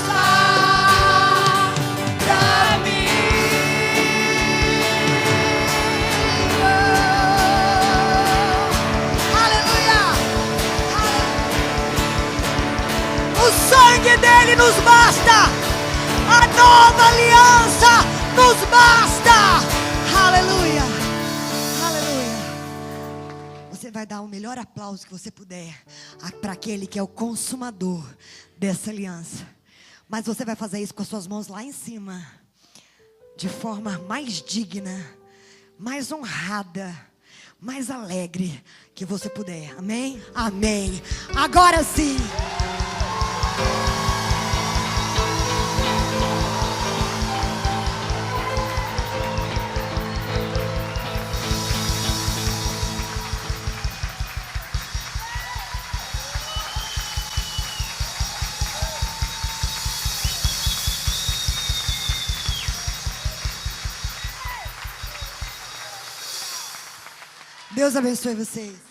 nova aliança nos basta. Aleluia. Aleluia. Você vai dar o melhor aplauso que você puder para aquele que é o consumador dessa aliança. Mas você vai fazer isso com as suas mãos lá em cima, de forma mais digna, mais honrada, mais alegre que você puder. Amém? Amém. Agora sim. Deus abençoe vocês.